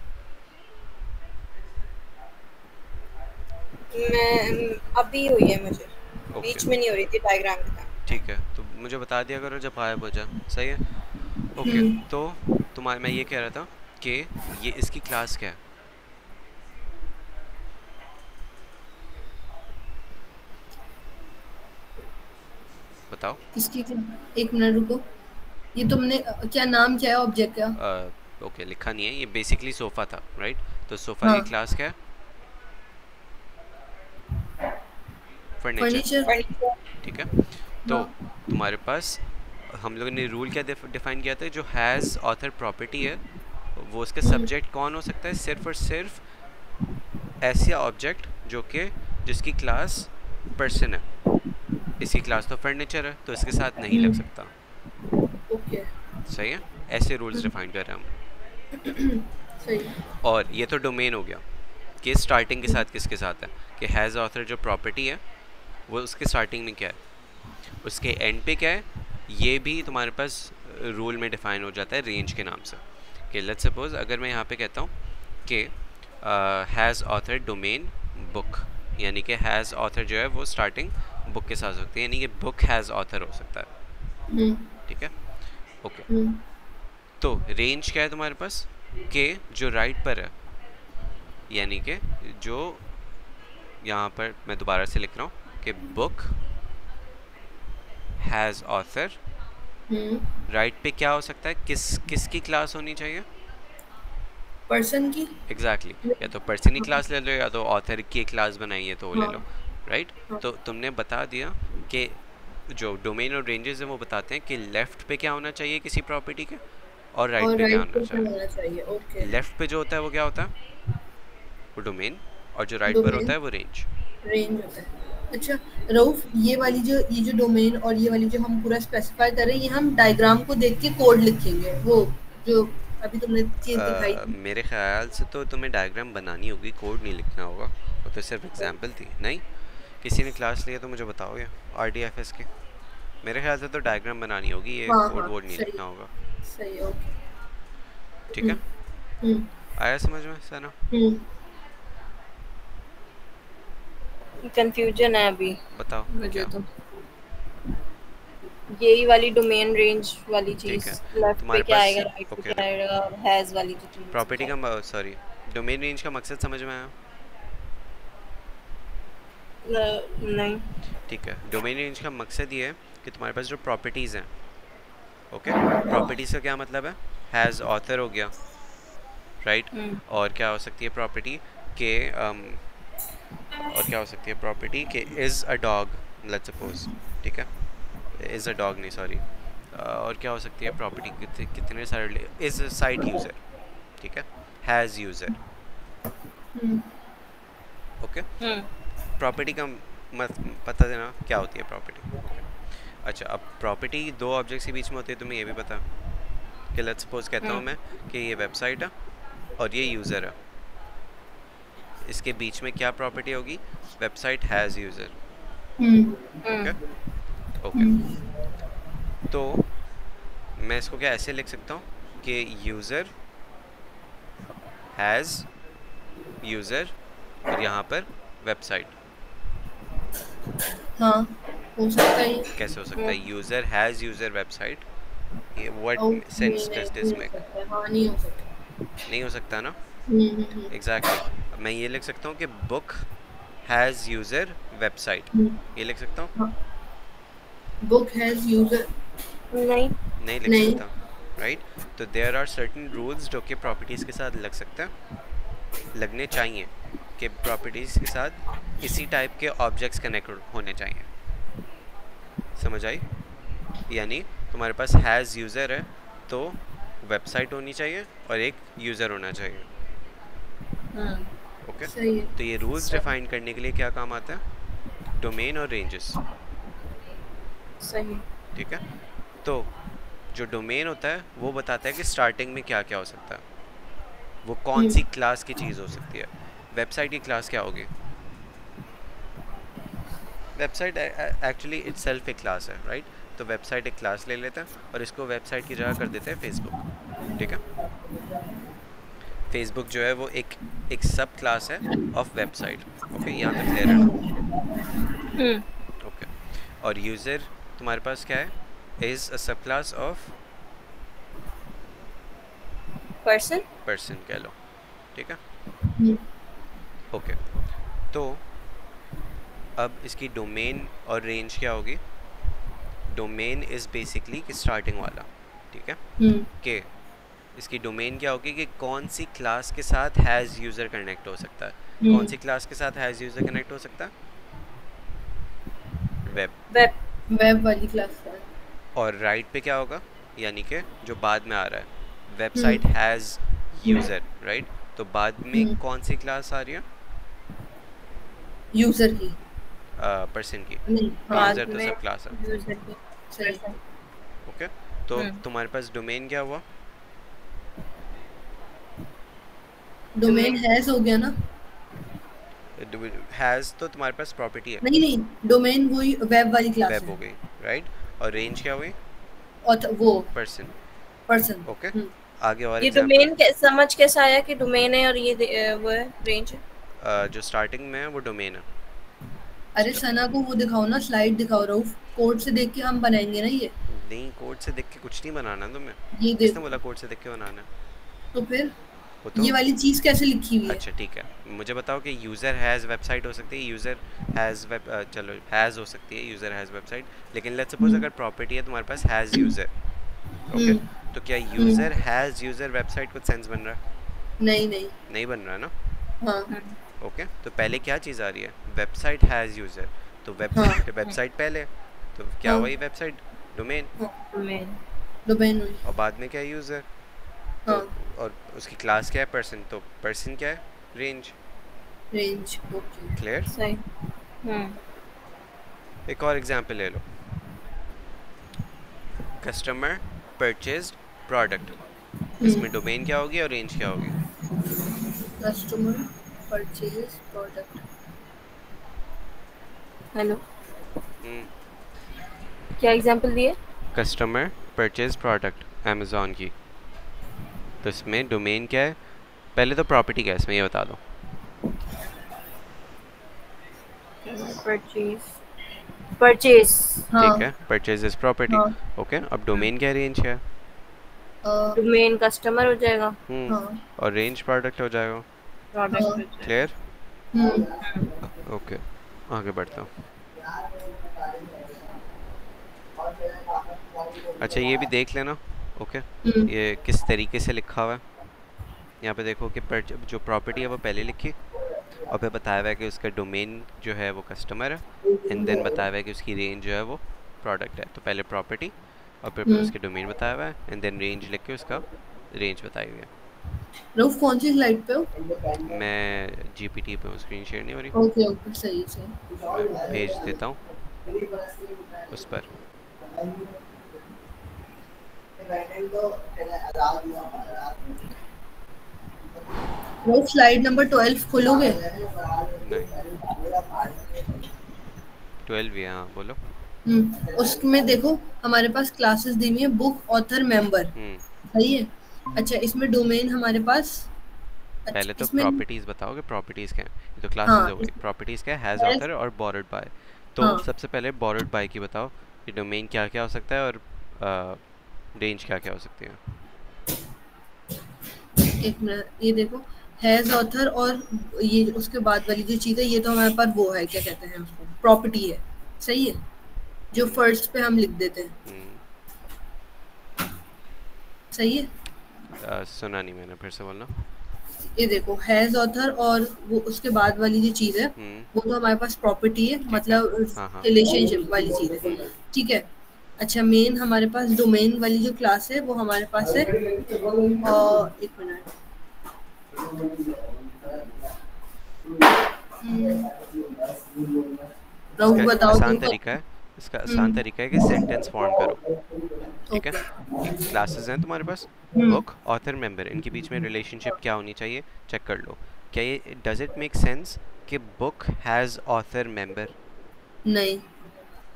मैं अभी हुई है मुझे, बीच में नहीं हो रही थी डायग्राम के टाइम। ठीक है, तो मुझे बता दिया करो जब गायब हो जाए। सही है, ओके। तो तुम्हारा, मैं ये कह रहा था कि ये इसकी क्लास क्या है? बताओ। किसकी? एक मिनट रुको, ये तुमने क्या नाम क्या है ऑब्जेक्ट का? ओके, लिखा नहीं है, ये बेसिकली सोफ़ा था, राइट? तो सोफ़ा की क्लास क्या है? फर्नीचर। ठीक है, तो तुम्हारे पास हम लोगों ने रूल क्या डिफाइन किया था? जो हैज़ ऑथर प्रॉपर्टी है वो उसके सब्जेक्ट कौन हो सकता है? सिर्फ और सिर्फ ऐसे ऑब्जेक्ट जो कि जिसकी क्लास पर्सन है। इसकी क्लास तो फर्नीचर है, तो इसके साथ नहीं लग सकता। ओके, सही है, ऐसे रूल्स डिफाइन कर रहे हैं हम। सही। और ये तो डोमेन हो गया कि स्टार्टिंग के साथ किसके साथ है, कि हैज़ ऑथर जो प्रॉपर्टी है वो उसके स्टार्टिंग में क्या है, उसके एंड पे क्या है, ये भी तुम्हारे पास रूल में डिफाइन हो जाता है रेंज के नाम से। कि लेट्स सपोज अगर मैं यहाँ पे कहता हूँ कि हैज़ ऑथर डोमेन बुक, यानी कि हैज़ ऑथर जो है वो स्टार्टिंग बुक के साथ हो सकती है, यानी कि बुक हैज़ ऑथर हो सकता है। ठीक है, ओके। तो रेंज क्या है तुम्हारे पास? के जो राइट पर है, यानी कि जो यहाँ पर मैं दोबारा से लिख रहा हूँ कि बुक हैज़ ऑथर, राइट पे क्या हो सकता है? किसकी क्लास होनी चाहिए? पर्सन की। एग्जैक्टली, या तो पर्सन की क्लास ले लो या तो ऑथर की क्लास बनाई है तो वो ले लो, राइट? तो तुमने बता दिया कि जो डोमेन और रेंजेस हैं वो बताते हैं कि लेफ्ट पे क्या होना चाहिए किसी प्रॉपर्टी के और राइट पे क्या होना चाहिए। ओके। लेफ्ट पे जो होता है वो क्या होता है? वो डोमेन, और जो राइट पर होता है वो रेंज होता है। अच्छा रऊफ, ये जो डोमेन और ये वाली जो हम पूरा स्पेसिफाई कर रहे हैं, ये हम डायग्राम को देख के कोड लिखेंगे, वो जो अभी तुमने चीज़ दिखाई थी। मेरे ख्याल से तो तुम्हें डायग्राम बनानी होगी, कोड नहीं लिखना होगा। वो तो सिर्फ एग्जांपल थी। नहीं, किसी ने क्लास लिया तो मुझे बताओ ये RDFS की। मेरे ख्याल से तो डायग्राम बनानी होगी, ये कोड वोड नहीं लिखना होगा। सही, ओके, ठीक है, आया समझ में सना? कंफ्यूजन है अभी, बताओ मुझे तो यही वाली डोमेन रेंज वाली चीज, लेफ्ट पे क्या आएगा, राइट पे क्या आएगा, हैज वाली जो चीज प्रॉपर्टी का, सॉरी, डोमेन रेंज का मकसद समझ में आया? नहीं। ठीक है, डोमेन रेंज का मकसद ये है कि तुम्हारे पास जो प्रॉपर्टीज़ हैं, ओके, प्रॉपर्टीज़ का क्या मतलब है? हैज़ ऑथर हो गया, राइट? और क्या हो सकती है प्रॉपर्टी के और क्या हो सकती है प्रॉपर्टी के is a dog, let's suppose, ठीक है, इज़ अ डॉग नहीं, सॉरी, और क्या हो सकती है प्रॉपर्टी? कितने सारे, इज़ अ साइट यूज़र, ठीक है, हैज़ यूज़र, ओके। प्रॉपर्टी का पता देना क्या होती है प्रॉपर्टी, ओके। अच्छा, अब प्रॉपर्टी दो ऑब्जेक्ट्स के बीच में होती है, तुम्हें ये भी पता कि लेट्स सपोज कहता हूँ मैं कि ये वेबसाइट है और ये यूज़र है, इसके बीच में क्या प्रॉपर्टी होगी? Website has user. Okay okay, तो मैं इसको क्या ऐसे लिख सकता हूँ कि यूज़र हैज़ यूज़र और यहाँ पर वेबसाइट। हाँ हो सकता है। कैसे हो सकता है? User has user website, what sense does this make? हाँ नहीं हो सकता। नहीं हो सकता ना? एग्जैक्टली मैं ये लिख सकता हूँ कि बुक हैज़ यूज़र वेबसाइट, ये लिख सकता हूँ। बुक हैज यूजर नहीं लिख सकता, राइट? तो देयर आर सर्टेन रूल्स जो कि प्रॉपर्टीज़ के साथ लग सकते हैं, लगने चाहिए कि प्रॉपर्टीज़ के साथ इसी टाइप के ऑब्जेक्ट्स कनेक्ट होने चाहिए। समझ आई? यानी तुम्हारे पास हैज़ यूज़र है तो वेबसाइट होनी चाहिए और एक यूज़र होना चाहिए। ओके, तो ये रूल्स डिफाइन करने के लिए क्या काम आता है? डोमेन और रेंजेस। सही। ठीक है, तो जो डोमेन होता है वो बताता है कि स्टार्टिंग में क्या क्या हो सकता है, वो कौन सी क्लास की चीज़ हो सकती है। वेबसाइट की क्लास क्या होगी? वेबसाइट एक्चुअली इटसेल्फ एक क्लास है, राइट? तो वेबसाइट एक क्लास ले लेते हैं और इसको वेबसाइट की जगह कर देते हैं फेसबुक। ठीक है, फेसबुक जो है वो एक सब क्लास है ऑफ वेबसाइट। ओके, यहाँ तक क्लियर है ना? ओके, और यूज़र तुम्हारे पास क्या है? Is a sub class of person कह लो। ठीक है, ओके, तो अब इसकी डोमेन और रेंज क्या होगी? डोमेन इज़ बेसिकली स्टार्टिंग वाला। ठीक है, कि इसकी डोमेन क्या होगी कि कौन सी क्लास के साथ हैज़ यूज़र कनेक्ट हो सकता है। कौन सी क्लास के साथ हैज़ यूज़र कनेक्ट हो सकता है? वेब वाली क्लास है। और राइट पे क्या होगा? यानी कि जो बाद में आ रहा है, वेबसाइट हैज़ यूज़र, राइट? तो बाद में कौन सी क्लास आ रही है? यूजर की, पर्सन की। बाद यूज़र तो में सब क्लास है। यूजर की। सही। ओके, तो तुम्हारे पास डोमेन क्या हुआ? डोमेन हैज हो गया ना? हैज़ तो तुम्हारे पास प्रॉपर्टी है। नहीं डोमेन वही वेब वाली क्लास वेब है। हो गई, राइट? और रेंज क्या हुई? और वो पर्सन। ओके, आगे और ये एग्जांपल। डोमेन समझ कैसे आया कि डोमेन है और ये वो है रेंज है? जो स्टार्टिंग में है वो डोमेन है। अरे सना को वो दिखाओ ना, स्लाइड दिखाओ रऊफ, कोड से देख के हम बनाएंगे ना ये। नहीं, कोड से देख के कुछ नहीं बनाना तुम्हें। ये किसने बोला कोड से देख के बनाना है? तो फिर वो तो ये वाली चीज कैसे लिखी हुई है? अच्छा ठीक है, मुझे बताओ कि यूज़र हैज़ वेबसाइट हो सकती है, यूज़र हैज़ वेब चलो हैज़ हो सकती है, यूज़र हैज़ वेबसाइट। लेकिन लेट्स सपोज अगर प्रॉपर्टी है तुम्हारे पास हैज़ यूज़र, ओके, तो क्या यूज़र हैज़ यूज़र वेबसाइट कुछ सेंस बन रहा है? नहीं बन रहा है ना? हाँ ओके, तो पहले क्या चीज़ आ रही है? वेबसाइट हैज़ यूज़र, तो वेबसाइट पहले, तो क्या हुआ? ये वेबसाइट डोमेन, डोमेन हुई। और बाद में क्या है? यूज़र। तो और उसकी क्लास क्या है? पर्सन। तो पर्सन क्या है? रेंज। Okay clear? सही। एक और एग्जांपल ले लो। कस्टमर परचेज्ड प्रोडक्ट, इसमें डोमेन क्या होगी और रेंज क्या होगी? Customer purchase product. हेलो, क्या एग्जांपल दिए? कस्टमर परचेज प्रोडक्ट अमेज़ॉन की, तो इसमें डोमेन क्या है? पहले तो प्रॉपर्टी क्या है इसमें, ये बता दो। परचेज ठीक है, परचेज इज प्रॉपर्टी। ओके, अब डोमेन क्या है, रेंज क्या है? डोमेन कस्टमर हो जाएगा और रेंज प्रोडक्ट हो जाएगा। प्रोडक्ट। क्लियर? ओके, आगे बढ़ता हूँ। अच्छा, ये भी देख लेना। ओके, ये किस तरीके से लिखा हुआ है। यहाँ पे देखो कि जो प्रॉपर्टी है वो पहले लिखी और फिर बताया हुआ है कि उसका डोमेन जो है वो कस्टमर है, एंड देन बताया हुआ है कि उसकी रेंज जो है वो प्रोडक्ट है। तो पहले प्रॉपर्टी और फिर उसके डोमेन बताया हुआ है, एंड देन रेंज लिख के उसका रेंज बताई हुई है। रऊफ कौन सी स्लाइड पे हो? मैं जीपीटी पे हूँ, स्क्रीन शेयर नहीं हो रही। ओके सही मैं भेज देता हूँ उस पर। वो स्लाइड नंबर 12 खोलोगे? नहीं 12 ही है, हाँ बोलो। उसमें देखो हमारे पास क्लासेस दी हुई है, बुक, ऑथर, मेंबर, सही है। अच्छा इसमें डोमेन हमारे पास, अच्छा पहले तो इसमें प्रॉपर्टीज बताओगे, प्रॉपर्टीज क्या है? ये तो क्लासेस हाँ हो गई, प्रॉपर्टीज क्या है? हैज है, ऑथर और बोरोड बाय। तो हाँ सबसे पहले बोरोड बाय की बताओ कि डोमेन क्या क्या हो सकता है और रेंज क्या क्या हो सकती है। एक मिनट, ये देखो हैज ऑथर और ये उसके बाद वाली जो चीज़ है ये तो हमारे पास वो है, क्या कहते हैं उसको, प्रॉपर्टी है, सही है, जो हम्म फर्स्ट पे हम लिख देते हैं, हम्म सही है। सुना नहीं मैंने, फिर से बोलना। ये देखो हैज ऑथर और वो उसके बाद वाली जो चीज़ है वो तो हमारे पास प्रॉपर्टी है, ठीक है, मतलब हाँ हाँ। रिलेशनशिप वाली चीज़ है, ठीक है। अच्छा मेन हमारे पास डोमेन वाली जो क्लास है वो हमारे पास है, और एक मिनट, इसका बताओ आसान तुम तो। तरीका है, इसका आसान तरीका है कि सेंटेंस फॉर्म करो, ठीक है। ओके। कि क्लासेस हैं तुम्हारे पास, बुक, ऑथर, मेंबर, इनके बीच में रिलेशनशिप क्या होनी चाहिए, चेक कर लो। क्या ये डज इट मेक सेंस कि बुक हैज़ ऑथर मेंबर? नहीं।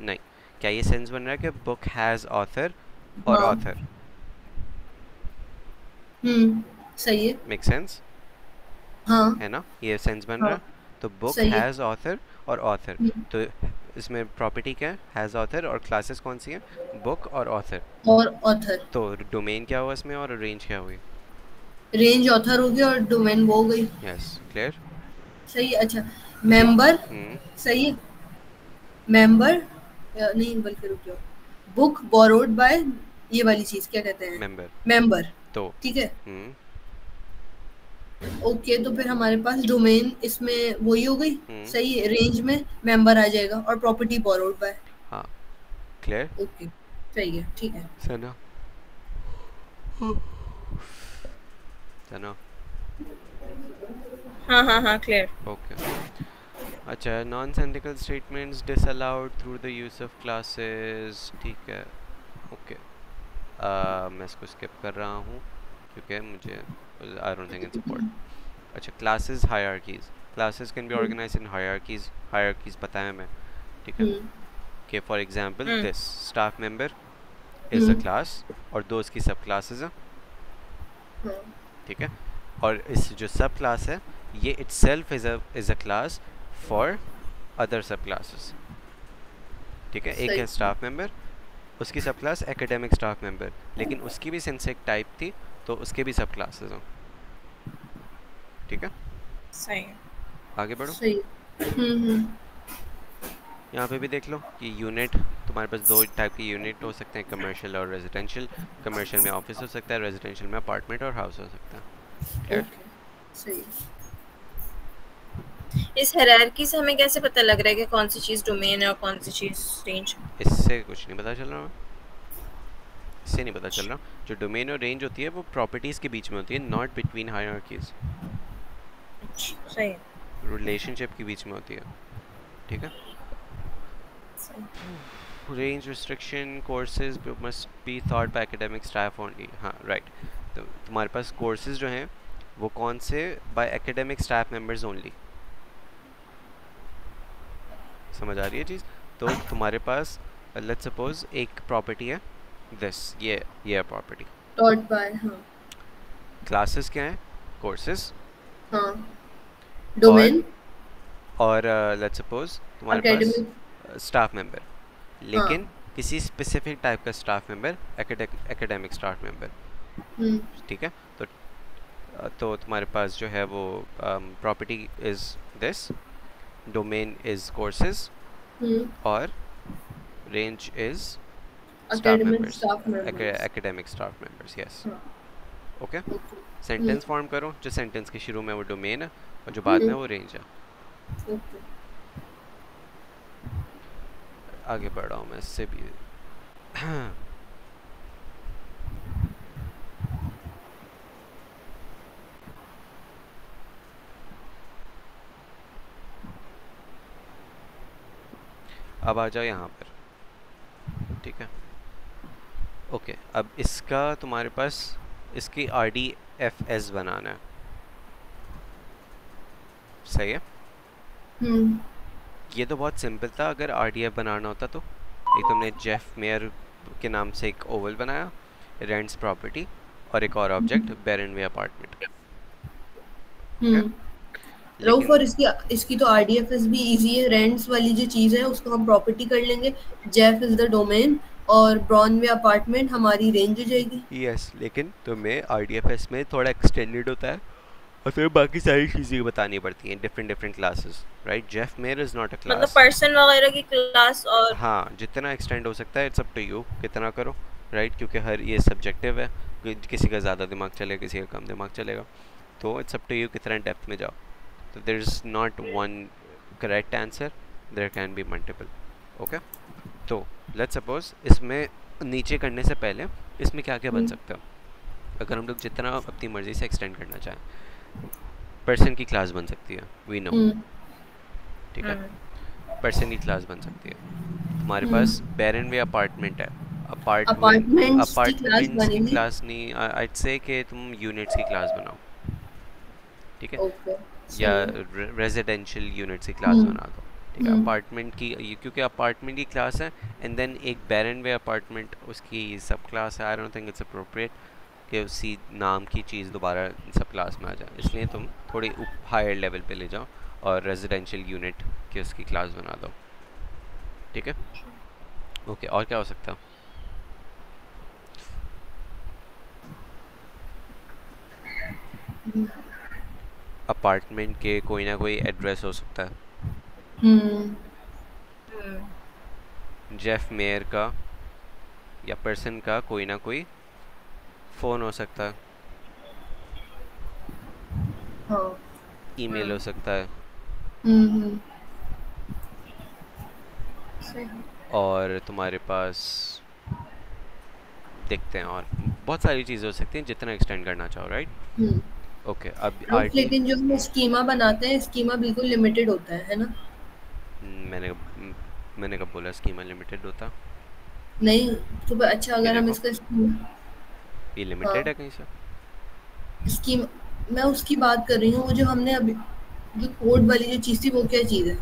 नहीं। क्या ये सेंस बन रहा है कि बुक हैज़ ऑथर और हाँ। ऑथर? सही है। मेक सेंस हाँ। है ना, ये सेंस बन रहा हाँ है। तो बुक सही है। हैज़ ऑथर और ऑथर, तो इसमें प्रॉपर्टी क्या है? हैज़ ऑथर, और क्लासेस कौन सी हैं? बुक और ऑथर। और ऑथर, तो डोमेन क्या हुआ इसमें और रेंज क्या हुई? रेंज ऑथर हो गया और डोमेन वो हो गई, यस, क्लियर। सही है। अच्छा मेंबर, हम्म सही है। मेंबर नहीं बल्कि रुक जाओ, बुक बोरोड बाय, ये वाली चीज क्या कहते हैं, मेंबर। मेंबर, तो ठीक है। हम्म ओके तो फिर हमारे पास डोमेन इसमें वही हो गई, हम्म सही है, रेंज में मेंबर आ जाएगा और प्रॉपर्टी बोरोड बाय। हाँ, क्लियर। ओके सही है, ठीक है। सना, सना, हाँ हाँ हाँ क्लियर। ओके। अच्छा, nonsensical statements disallowed through the use of classes, ठीक है, ओके। मैं इसको स्किप कर रहा हूँ क्योंकि मुझे I don't think it's important. अच्छा, classes hierarchies, classes can be organized in hierarchies, hierarchies बताया मैं, ठीक है। हम्म कि for example this staff member is a hmm class और दो इसकी सब क्लासेस हैं, हाँ ठीक है। और इस जो सब क्लास है ये itself is a class for other सब क्लासेस, ठीक है। एक सही। है स्टाफ मेंबर, उसकी सब क्लास एकेडमिक स्टाफ मेंबर, लेकिन उसकी भी सिंसेक टाइप थी तो उसके भी सब क्लासेस हों, ठीक है। सही है। आगे बढ़ो। सही। हम्म। यहाँ पे भी देख लो कि यूनिट, तुम्हारे पास दो टाइप के यूनिट हो सकते हैं, कमर्शियल और रेजिडेंशियल। कमर्शियल में ऑफिस हो सकता है, रेजिडेंशियल में अपार्टमेंट और हाउस हो सकता है, क्लियर। ओके सही। इस हायरार्की से हमें कैसे पता लग रहा है कि कौन सी चीज डोमेन है और कौन सी चीज रेंज? इससे कुछ नहीं पता चल रहा है, इससे नहीं पता चल रहा। जो डोमेन और रेंज होती है वो प्रॉपर्टीज़ के बीच में होती है, नॉट बिटवीन हायरार्कीज, सही है। रिलेशनशिप के बीच में होती है, ठीक है। Range restriction courses must be thought by academic staff only, हाँ राइट। तो तुम्हारे पास कोर्सेज जो हैं वो कौन से? By academic staff members only, समझ आ रही है चीज़? तो तुम्हारे पास लेट्स सपोज एक प्रॉपर्टी है दिस, ये प्रॉपर्टी, डॉट बाय, हाँ क्लासेस क्या है? कोर्सेज, हाँ, और डोमेन लेट्स सपोज तुम्हारे पास एकेडमिक, स्टाफ मेंबर, हाँ। लेकिन किसी स्पेसिफिक टाइप का staff member, academic staff member, hmm ठीक है। तो तुम्हारे पास जो है वो property is this, domain is courses, hmm और range is staff academic members, staff members, academic staff members, yes. हाँ ओके, ओके। सेंटेंस फॉर्म करो, जो सेंटेंस के शुरू में वो डोमेन है और जो बाद में हम्म वो रेंज है। ओके। आगे बढ़ रहा हूँ मैं इससे भी अब आ जाओ यहाँ पर, ठीक है। ओके, अब इसका तुम्हारे पास इसकी RDFS बनाना है, सही है। हम्म ये तो बहुत सिंपल था। अगर आरडीएफ बनाना होता तो एक तुमने जेफ मेयर के नाम से एक ओवल बनाया, रेंट्स प्रॉपर्टी, और एक और ऑब्जेक्ट बेरनवे अपार्टमेंट। ओके, रऊफ, लेकिन और इसकी इसकी तो आरडीएफएस भी इजी है। रेंट्स वाली जो चीज है उसको हम प्रॉपर्टी कर लेंगे, जेफ इज द डोमेन, और ब्रॉनवे अपार्टमेंट हमारी रेंज हो जाएगी। यस, लेकिन तुम्हें आरडीएफएस में थोड़ा एक्सटेंडेड होता है और फिर बाकी सारी चीज़ें बतानी पड़ती हैं, different different classes, right. Jeff mayor is not a मतलब क्लास। पर्सन वगैरह की क्लास और हाँ, जितना एक्सटेंड हो सकता है, इट्स अप टू यू कितना करो, राइट, क्योंकि हर ये सब्जेक्टिव है, किसी का ज़्यादा दिमाग चलेगा, किसी का कम दिमाग चलेगा, तो इट्स अप टू यू कितना डेप्थ में जाओ। तो there is not one correct answer, there can be multiple. Okay, तो लेट्स सपोज इसमें नीचे करने से पहले इसमें क्या क्या बन सकता है। अगर हम लोग जितना अपनी मर्ज़ी से एक्सटेंड करना चाहें, पर्सन की क्लास बन सकती है, वी नो, ठीक है, पर्सन की क्लास बन सकती है। तुम्हारे पास बेरनवे अपार्टमेंट है, अपार्टमेंट्स की क्लास अपार्टमेंट्स की बनेगी। क्लास नहीं, आइड से कि तुम यूनिट्स की क्लास बनाओ, ठीक है, ओके, या सही है। रेजिडेंशियल यूनिट्स की क्लास बना दो, ठीक है। हम्म अपार्टमेंट की क्योंकि अपार्टमेंट की क्लास है, एंड देन एक बेरनवे अपार्टमेंट उसकी सब क्लास है। आई डोंट थिंक इट्स अप्रोप्रिएट कि उसी नाम की चीज़ दोबारा सब क्लास में आ जाए, इसलिए तुम थोड़ी हायर लेवल पे ले जाओ और रेजिडेंशियल यूनिट की उसकी क्लास बना दो, ठीक है। ओके, और क्या हो सकता है? अपार्टमेंट के कोई ना कोई एड्रेस हो सकता है, हम्म जेफ मेयर का या पर्सन का कोई ना कोई फ़ोन हो सकता है, हाँ ईमेल हो सकता है, हम्म सही। और तुम्हारे पास देखते हैं और बहुत सारी चीज़ें हो सकती हैं जितना एक्सटेंड करना चाहो, राइट। हम्म ओके, अब रऊफ, आरडी लेकिन जो हम स्कीमा बनाते हैं, स्कीमा बिल्कुल लिमिटेड होता है ना? मैंने मैंने कब बोला स्कीमा लिमिटेड होता? नहीं, तो अच्छा, ये अगर हम देखो, इसका ये लिमिटेड हाँ, है कहीं से? स्कीम, मैं उसकी बात कर रही हूँ, वो जो हमने अभी, जो कोड वाली जो चीज़ थी, वो क्या चीज़ है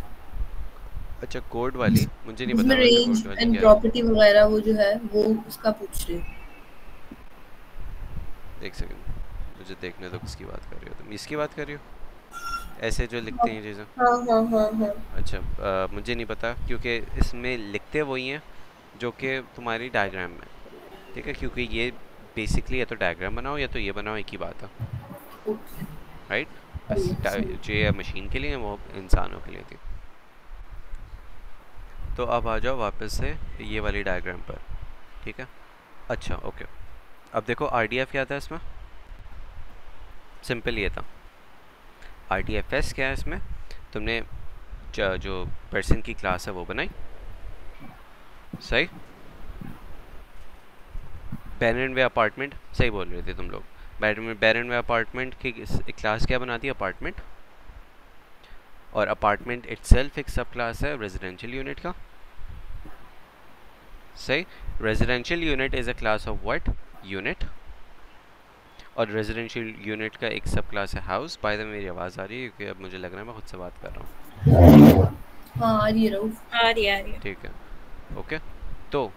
अच्छा, कोड वाली मुझे नहीं जिसमें पता वैसे, रेंज कोड वाली एंड क्या है। प्रॉपर्टी वगैरह वो जो है, वो उसका पूछ रहे हैं। एक सेकंड, मुझे देखने दो किसकी बात कर रही हो तुम। इसकी बात कर रही हो, ऐसे जो लिखते हैं चीज़ें? हाँ हाँ हाँ हाँ। अच्छा, मुझे नहीं पता क्योंकि इसमें लिखते वही हैं जो कि तुम्हारी डायग्राम में, ठीक है, क्योंकि ये बेसिकली या तो डायग्राम बनाओ या तो ये बनाओ, एक ही बात है, ओके, राइट। सही बस है, सही है। जो ये मशीन के लिए है, वो इंसानों के लिए थी। तो अब आ जाओ वापस से ये वाली डायग्राम पर, ठीक है। अच्छा, ओके, अब देखो आरडीएफ क्या था इसमें, सिंपल ये था। आरडीएफएस क्या है इसमें, तुमने जो पर्सन की क्लास है वो बनाई, सही। बेरनवे अपार्टमेंट, सही बोल रहे थे तुम लोग। बेरनवे अपार्टमेंट की क्लास क्या बनाती है, अपार्टमेंट, और अपार्टमेंट इटसेल्फ एक सब क्लास है रेजिडेंशियल यूनिट का, सही। Residential unit is a class of what, unit, और रेजिडेंशियल यूनिट का एक सब क्लास है हाउस। बाय द वे, मेरी आवाज़ आ रही है क्योंकि अब मुझे लग रहा है मैं खुद से बात कर रहा हूँ, हाँ, आ रही है रऊफ। आ रही है ठीक है। ओके, तो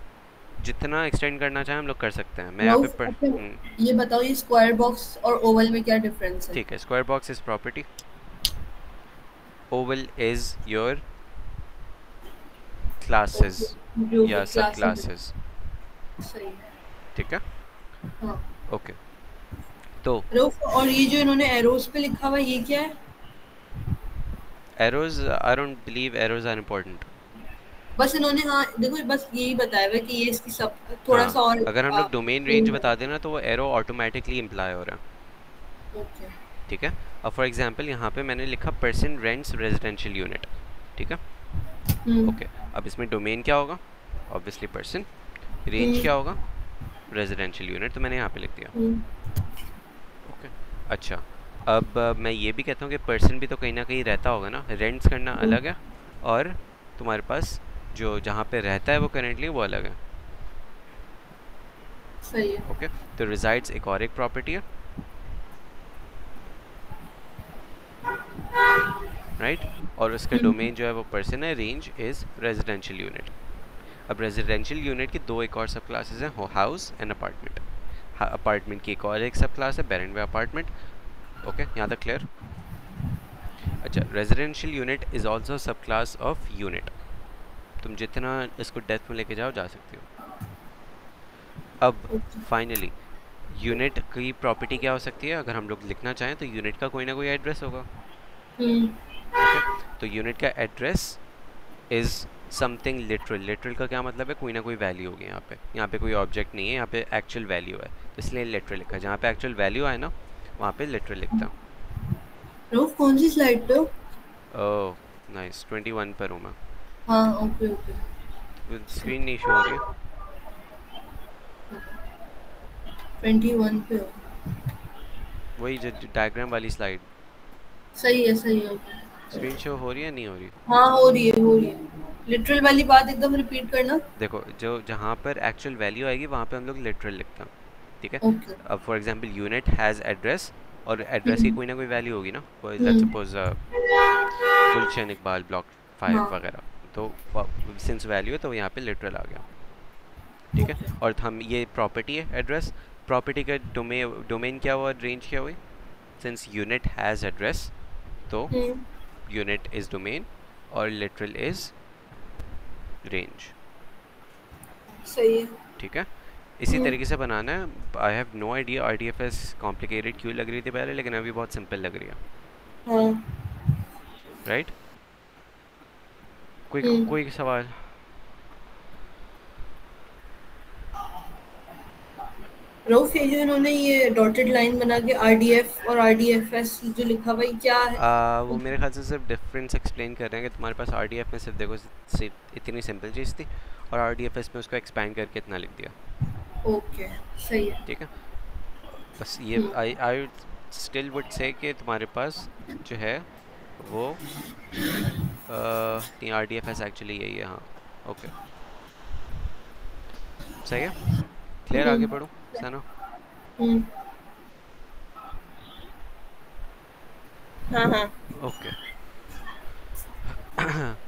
जितना एक्सटेंड करना चाहें हम लोग कर सकते हैं। मैं यहाँ रऊफ, पे अच्छा ये बताओ, ये स्क्वायर बॉक्स और ओवल में क्या डिफरेंस है? ठीक है, square box is property, Oval is your classes जो या भी सब क्लासेस क्लासेस, है, सही है। ठीक है। हाँ ओके, तो रऊफ, और ये जो इन्होंने एरोस पे लिखा हुआ है, ये क्या है? Arrows, I don't believe arrows are important. बस इन्होंने, हाँ देखो, बस यही बताया हुआ है कि ये इसकी सब थोड़ा हाँ, सा और अगर हम लोग डोमेन रेंज बता देना तो वो एरो ऑटोमेटिकली इम्प्लाई हो रहा है, ओके। ठीक है। अब फॉर एग्जांपल यहाँ पे मैंने लिखा पर्सन रेंट्स रेजिडेंशियल यूनिट, ठीक है। ओके, अब इसमें डोमेन क्या होगा, ऑब्वियसली पर्सन, रेंज क्या होगा, रेजिडेंशियल यूनिट, तो मैंने यहाँ पे लिख दिया, ओके। अच्छा, अब मैं ये भी कहता हूँ कि पर्सन भी तो कहीं ना कहीं रहता होगा ना, रेंट्स करना अलग है, और तुम्हारे पास जो जहाँ पे रहता है वो करेंटली वो अलग है, सही है। ओके। तो रिजाइड्स एक और एक प्रॉपर्टी है, राइट, और उसका डोमेन जो है वो पर्सन है, रेंज इज़ रेजिडेंशियल यूनिट। अब रेजिडेंशियल यूनिट की दो एक और सब क्लासेस हैं, हाउस एंड अपार्टमेंट। अपार्टमेंट की एक और एक सब क्लास है, बेरेंडवे अपार्टमेंट। ओके, यहाँ तक क्लियर? अच्छा, रेजिडेंशियल यूनिट इज़ ऑल्सो सब क्लास ऑफ यूनिट। तुम जितना इसको डेप्थ में लेके जाओ जा सकते हो। अब फाइनली यूनिट की प्रॉपर्टी क्या हो सकती है? अगर हम लोग लिखना चाहें तो यूनिट का कोई ना कोई एड्रेस होगा। ओके, तो यूनिट का address is something literal. Literal का क्या मतलब है? कोई ना कोई वैल्यू होगी यहाँ पे कोई ऑब्जेक्ट नहीं है, यहाँ पे एक्चुअल वैल्यू है, तो इसलिए लिटरल लिखा है। जहाँ पे एक्चुअल वैल्यू आए ना वहाँ पे लिटरल लिखता हूँ। कौन सी स्लाइड पे हो? ओह नाइस, 21 पर हूँ मैं। हाँ ओके ओके। स्क्रीन नहीं शो हो रही है? 21 पे हो। वही जो डायग्राम वाली स्लाइड। सही है सही है। स्क्रीन शो हो रही है नहीं हो रही? हाँ हो रही है हो रही है। लिटरल वाली बात एकदम रिपीट करना। देखो, जो जहाँ पर एक्चुअल वैल्यू आएगी वहाँ पे हम लोग लिटरल लिखते हैं, ठीक है? ओके। अब for example unit has address, और एड्रेस की कोई ना कोई वैल्यू होगी ना, let's suppose Gulshan Iqbal block 5 वगैरह, तो सिंस वैल्यू है तो यहाँ पे लिटरल आ गया, ठीक है? और हम ये प्रॉपर्टी है एड्रेस, प्रॉपर्टी का डोमेन क्या हुआ, रेंज क्या हुई? सिंस यूनिट हैज़ एड्रेस तो यूनिट इज़ डोमेन और लिटरल इज़ रेंज। सही है, ठीक है? इसी तरीके से बनाना है। I have no idea RDFS complicated क्यों लग रही थी पहले, लेकिन अभी बहुत सिंपल लग रही है। राइट? कोई सवाल? रऊफ, ये जो इन्होंने ये डॉटेड लाइन बना के RDF और RDFS जो लिखा हुआ है क्या है? वो मेरे ख्याल से सिर्फ डिफरेंस एक्सप्लेन कर रहे हैं कि तुम्हारे पास RDF में सिर्फ देखो इतनी सिंपल चीज़ थी, और RDFS में उसको एक्सपैंड करके इतना लिख दिया। ओके सही है, ठीक है? बस ये आई स्टिल वुड से कि तुम्हारे पास जो है वो RDFS एक्चुअली यही है। हाँ ओके, सही है, क्लियर? आगे बढ़ो सना। हाँ हाँ ओके,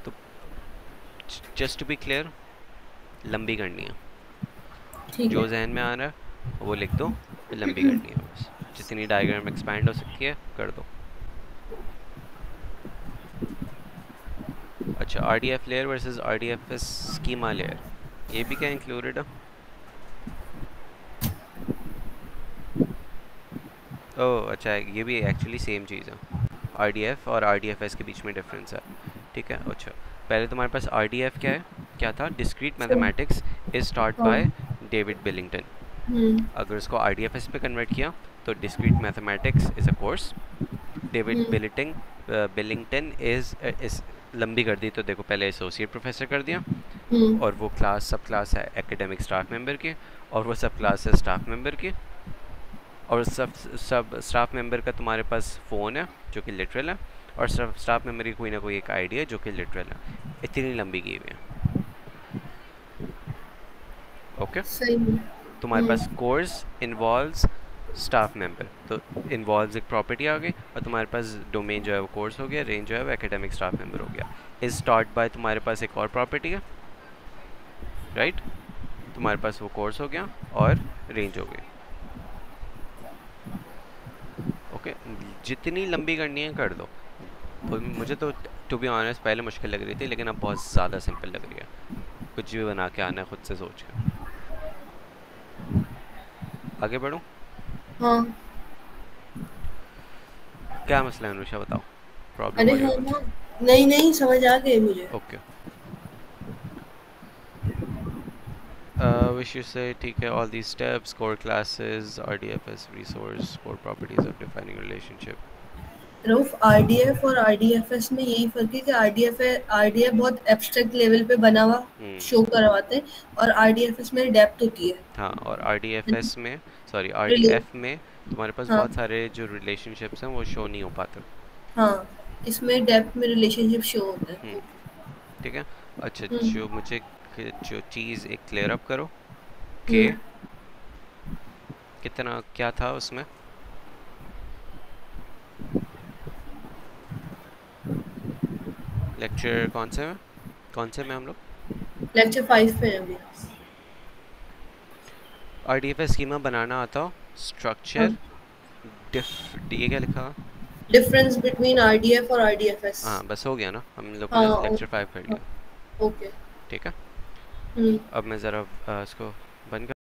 तो जस्ट टू बी क्लियर, लंबी करनी है, ठीक जो है। जहन में आ रहा है वो लिख दो, फिर लंबी करनी है बस, जितनी डायग्राम एक्सपैंड हो सकती है कर दो। अच्छा, RDF layer versus RDFS schema layer, ये भी क्या इंक्लूडेड है? ओह अच्छा, ये भी एक्चुअली सेम चीज़ है। RDF और RDFS के बीच में डिफरेंस है, ठीक है? अच्छा, पहले तुम्हारे पास RDF क्या था? Discrete mathematics is start by David Billington. अगर उसको RDFS पे कन्वर्ट किया तो discrete mathematics is a course, David Billington is लंबी कर दी तो देखो पहले एसोसिएट प्रोफेसर कर दिया, और वो क्लास सब क्लास है एकेडमिक स्टाफ मेंबर की, और वो सब क्लास है स्टाफ मेंबर की, और सब स्टाफ मेंबर का तुम्हारे पास फ़ोन है जो कि लिटरल है, और सब स्टाफ मेंबर की कोई ना कोई एक आईडी है जो कि लिटरल है। इतनी लंबी की हुई है। ओके, तुम्हारे पास कोर्स इन्वॉल्व्स स्टाफ मेंबर, तो इन्वॉल्व्स एक प्रॉपर्टी आ गई, और तुम्हारे पास डोमेन जो है वो कोर्स हो गया, रेंज जो है वो एकेडमिक स्टाफ मेंबर हो गया। इज स्टार्ट बाय तुम्हारे पास एक और प्रॉपर्टी है, राइट? तुम्हारे पास वो कोर्स हो गया और रेंज हो गई। ओके, जितनी लंबी करनी है कर दो। तो मुझे तो टू बी ऑनेस्ट पहले मुश्किल लग रही थी, लेकिन अब बहुत ज़्यादा सिंपल लग रही है। कुछ भी बना के आना है खुद से सोच के। आगे बढ़ूं? हाँ। क्या मसला है अनुषा, बताओ, प्रॉब्लम अरे हो रही हाँ है? हाँ, नहीं समझ आ गए मुझे। ओके, विश यू से ठीक है, all these steps, core classes, RDFS resource, core properties of defining relationship. Rauf, RDF और RDFS में यही फर्क है कि RDF बहुत एब्स्ट्रैक्ट लेवल पे बना हुआ शो करवाते हैं, और RDFS में डेप्थ होती है। हाँ, और RDFS में RDF में तुम्हारे पास बहुत सारे जो रिलेशनशिप्स हैं वो शो नहीं हो पाते। हाँ, इसमें डेप्थ में रिलेशनशिप शो होता है। ठीक है? अच्छा, जो मुझे जो चीज़ एक क्लियर अप करो कि कितना क्या था उसमें? लेक्चर कौन से में हम लोग? लेक्चर 5 पे अभी। RDFS स्कीमा बनाना आता हो, स्ट्रक्चर ये क्या लिखा? डिफरेंस बिटवीन RDF और RDFS। हाँ बस हो गया ना, हम लोग हाँ ने लेक्चर 5 कर लिया। ओके ठीक है, हम्म अब मैं ज़रा इसको